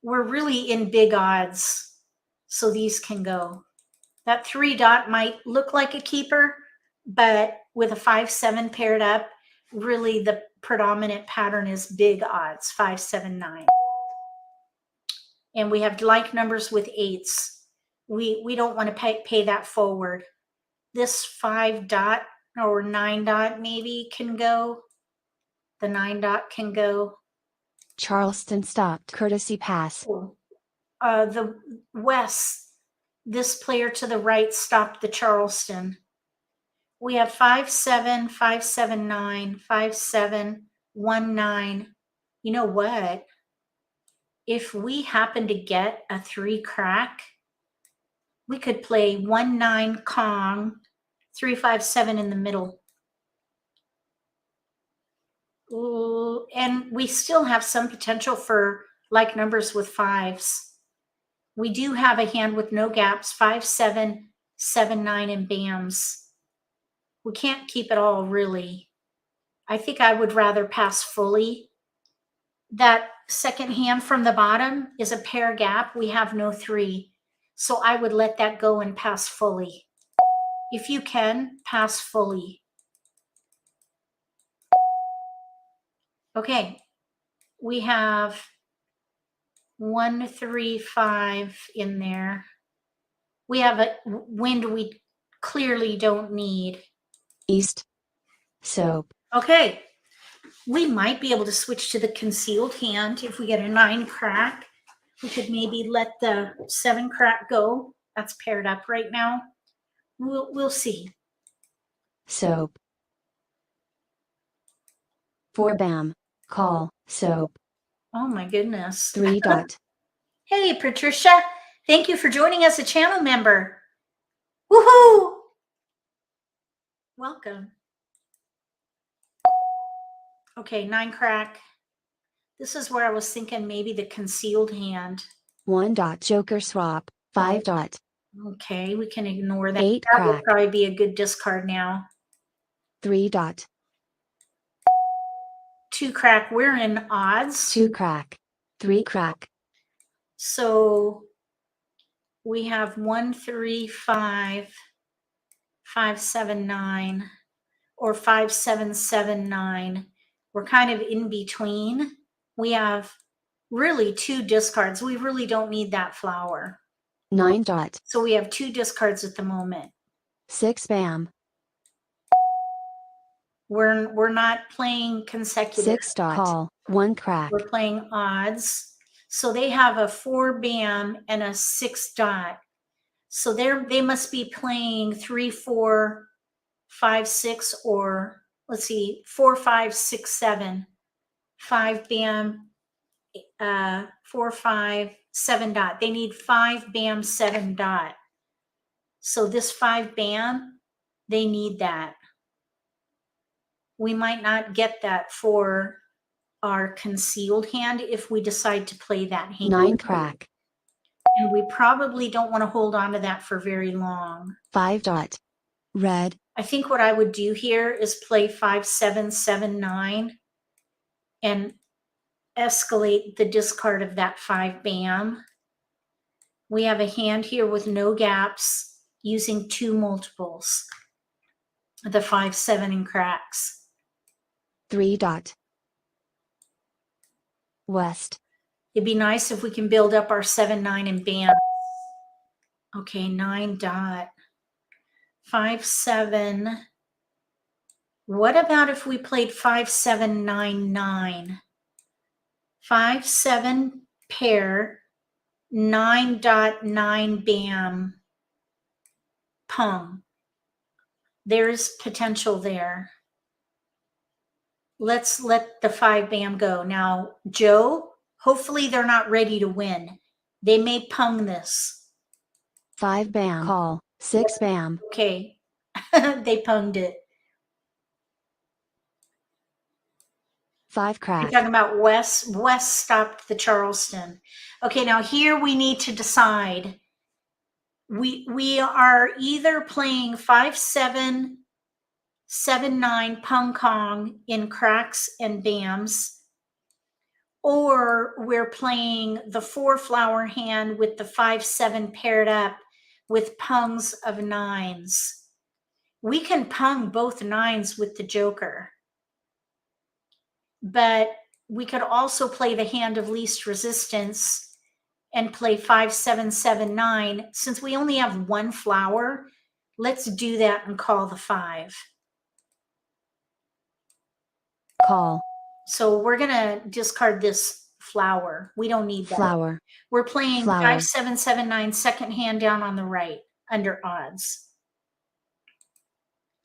We're really in big odds, so these can go. That 3 dot might look like a keeper, but with a 5, 7 paired up, really the predominant pattern is big odds, 5, 7, 9. And we have like numbers with 8s. We don't want to pay that forward. this 5 dot or 9 dot maybe can go. The 9 dot can go. Charleston stopped courtesy pass. The West, this player to the right stopped the Charleston. We have 5-7, 5-7-9, 5-7-1-9. You know what? If we happen to get a 3 crack, we could play 1-9 Kong, 3-5-7 in the middle. Ooh, and we still have some potential for like numbers with 5s. We do have a hand with no gaps, 5-7, 7-9, and bams. We can't keep it all, really. I think I would rather pass fully. That second hand from the bottom is a pair gap. We have no 3. So I would let that go and pass fully. If you can, pass fully. Okay, we have 1, 3, 5 in there. We have a wind we clearly don't need. East. Soap. Okay, we might be able to switch to the concealed hand. If we get a 9 crack, we could maybe let the 7 crack go. That's paired up right now. We'll see. Soap. 4 bam. Call. Soap. Oh my goodness. 3 dot. Hey, Patricia. Thank you for joining us, a channel member. Woohoo! Welcome. Okay, 9 crack. This is where I was thinking maybe the concealed hand. 1 dot joker swap. 5 dot. Okay, we can ignore that. 8 That would crack. probably be a good discard now. 3 dot. 2 crack. We're in odds. 2 crack. 3 crack. So we have 1, 3, 5, 5, 7, 9, or 5, 7, 7, 9. We're kind of in between. We have really 2 discards. We really don't need that flower. 9 dot. So we have 2 discards at the moment. 6 bam. We're not playing consecutive. 6 dot. Call. 1 crack. We're playing odds. So they have a 4 bam and a 6 dot. So they must be playing 3, 4, 5, 6, or let's see, 4, 5, 6, 7, 5 bam, 4, 5, 7 dot. They need 5 bam, 7 dot. So this 5 bam, they need that. We might not get that for our concealed hand if we decide to play that hand. 9 crack. And we probably don't want to hold on to that for very long. 5 dot. Red. I think what I would do here is play 5, 7, 7, 9 and escalate the discard of that 5 bam. We have a hand here with no gaps using 2 multiples. The 5, 7 and cracks. 3 dot. West. It'd be nice if we can build up our 7, 9 and bam. Okay, 9 dot. 5, 7. What about if we played 5, 7, 9, 9? 5, 7 pair, 9 dot, 9 bam, pung. There's potential there. Let's let the 5 bam go. Now, Joe, hopefully they're not ready to win. They may pung this. 5 bam. Call. 6 bam. Okay, they punged it. 5 crack. You're talking about West. West stopped the Charleston. Okay, now here we need to decide. We are either playing 5, 7, 7, 9 pung kong in cracks and bams, or we're playing the 4 flower hand with the 5, 7 paired up with pungs of 9s. We can pung both 9s with the joker, but we could also play the hand of least resistance and play 5, 7, 7, 9. Since we only have 1 flower, Let's do that and call the 5. Call. So we're going to discard this flower. We don't need that. Flower. We're playing Flower. 5, 7, 7, 9, second hand down on the right, under odds.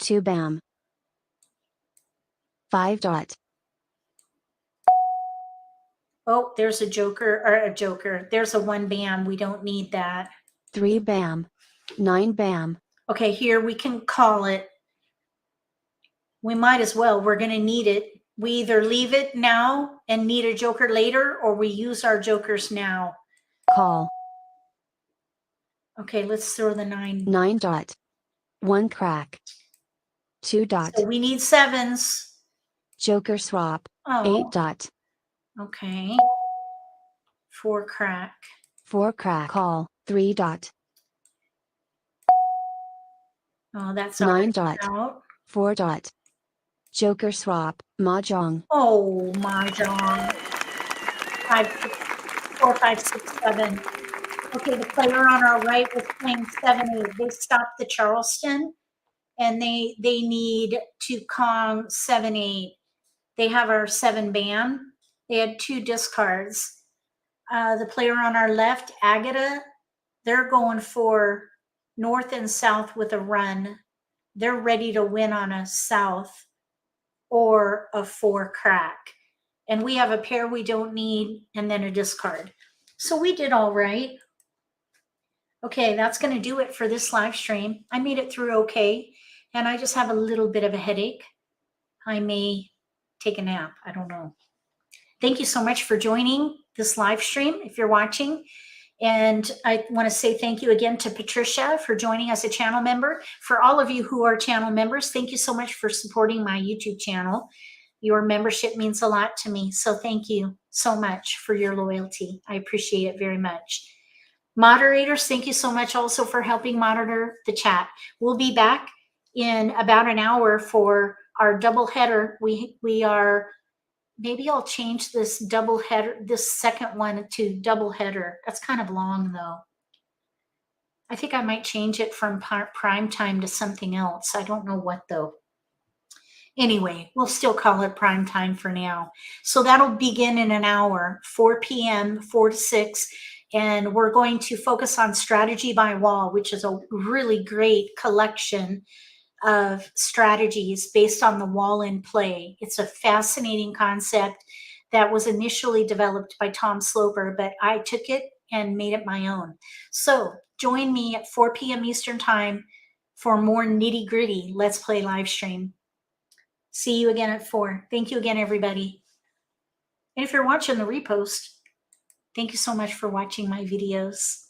2 bam. 5 dot. Oh, there's a joker, or a joker. There's a 1 bam. We don't need that. 3 bam. 9 bam. Okay, here we can call it. We might as well. We're going to need it. We either leave it now and need a joker later, or we use our jokers now. Call. Okay, let's throw the 9. 9 dot. 1 crack. 2 dot. So we need 7s. Joker swap. Oh. 8 dot. Okay. 4 crack. 4 crack. Call. 3 dot. Oh, that's 9 dot. out. 4 dot. Joker swap. Mah Jongg. Oh, Mahjong. 4, 5, 6, 7. Okay, the player on our right was playing 7, 8. They stopped the Charleston, and they need to Kong 7, 8. They have our 7 bam. They had 2 discards. The player on our left, Agata, they're going for north and south with a run. They're ready to win on a south or a 4 crack. And we have a pair we don't need and then a discard. So we did all right. Okay, that's going to do it for this live stream. I made it through okay, and I just have a little bit of a headache. I may take a nap. I don't know. Thank you so much for joining this live stream if you're watching. And I want to say thank you again to Patricia for joining as a channel member. For all of you who are channel members, thank you so much for supporting my YouTube channel. Your membership means a lot to me. So thank you so much for your loyalty. I appreciate it very much. Moderators, thank you so much also for helping monitor the chat. We'll be back in about an hour for our double header. We are, maybe I'll change this double header, this second one to double header. That's kind of long though. I think I might change it from prime time to something else. I don't know what though. Anyway, we'll still call it prime time for now. So that'll begin in an hour, 4 p.m., 4 to 6. And we're going to focus on strategy by wall, which is a really great collection of strategies based on the wall in play. It's a fascinating concept that was initially developed by Tom Sloper, but I took it and made it my own. So join me at 4 p.m. Eastern Time for more nitty-gritty Let's Play live stream. See you again at 4. Thank you again, everybody. And if you're watching the repost, thank you so much for watching my videos.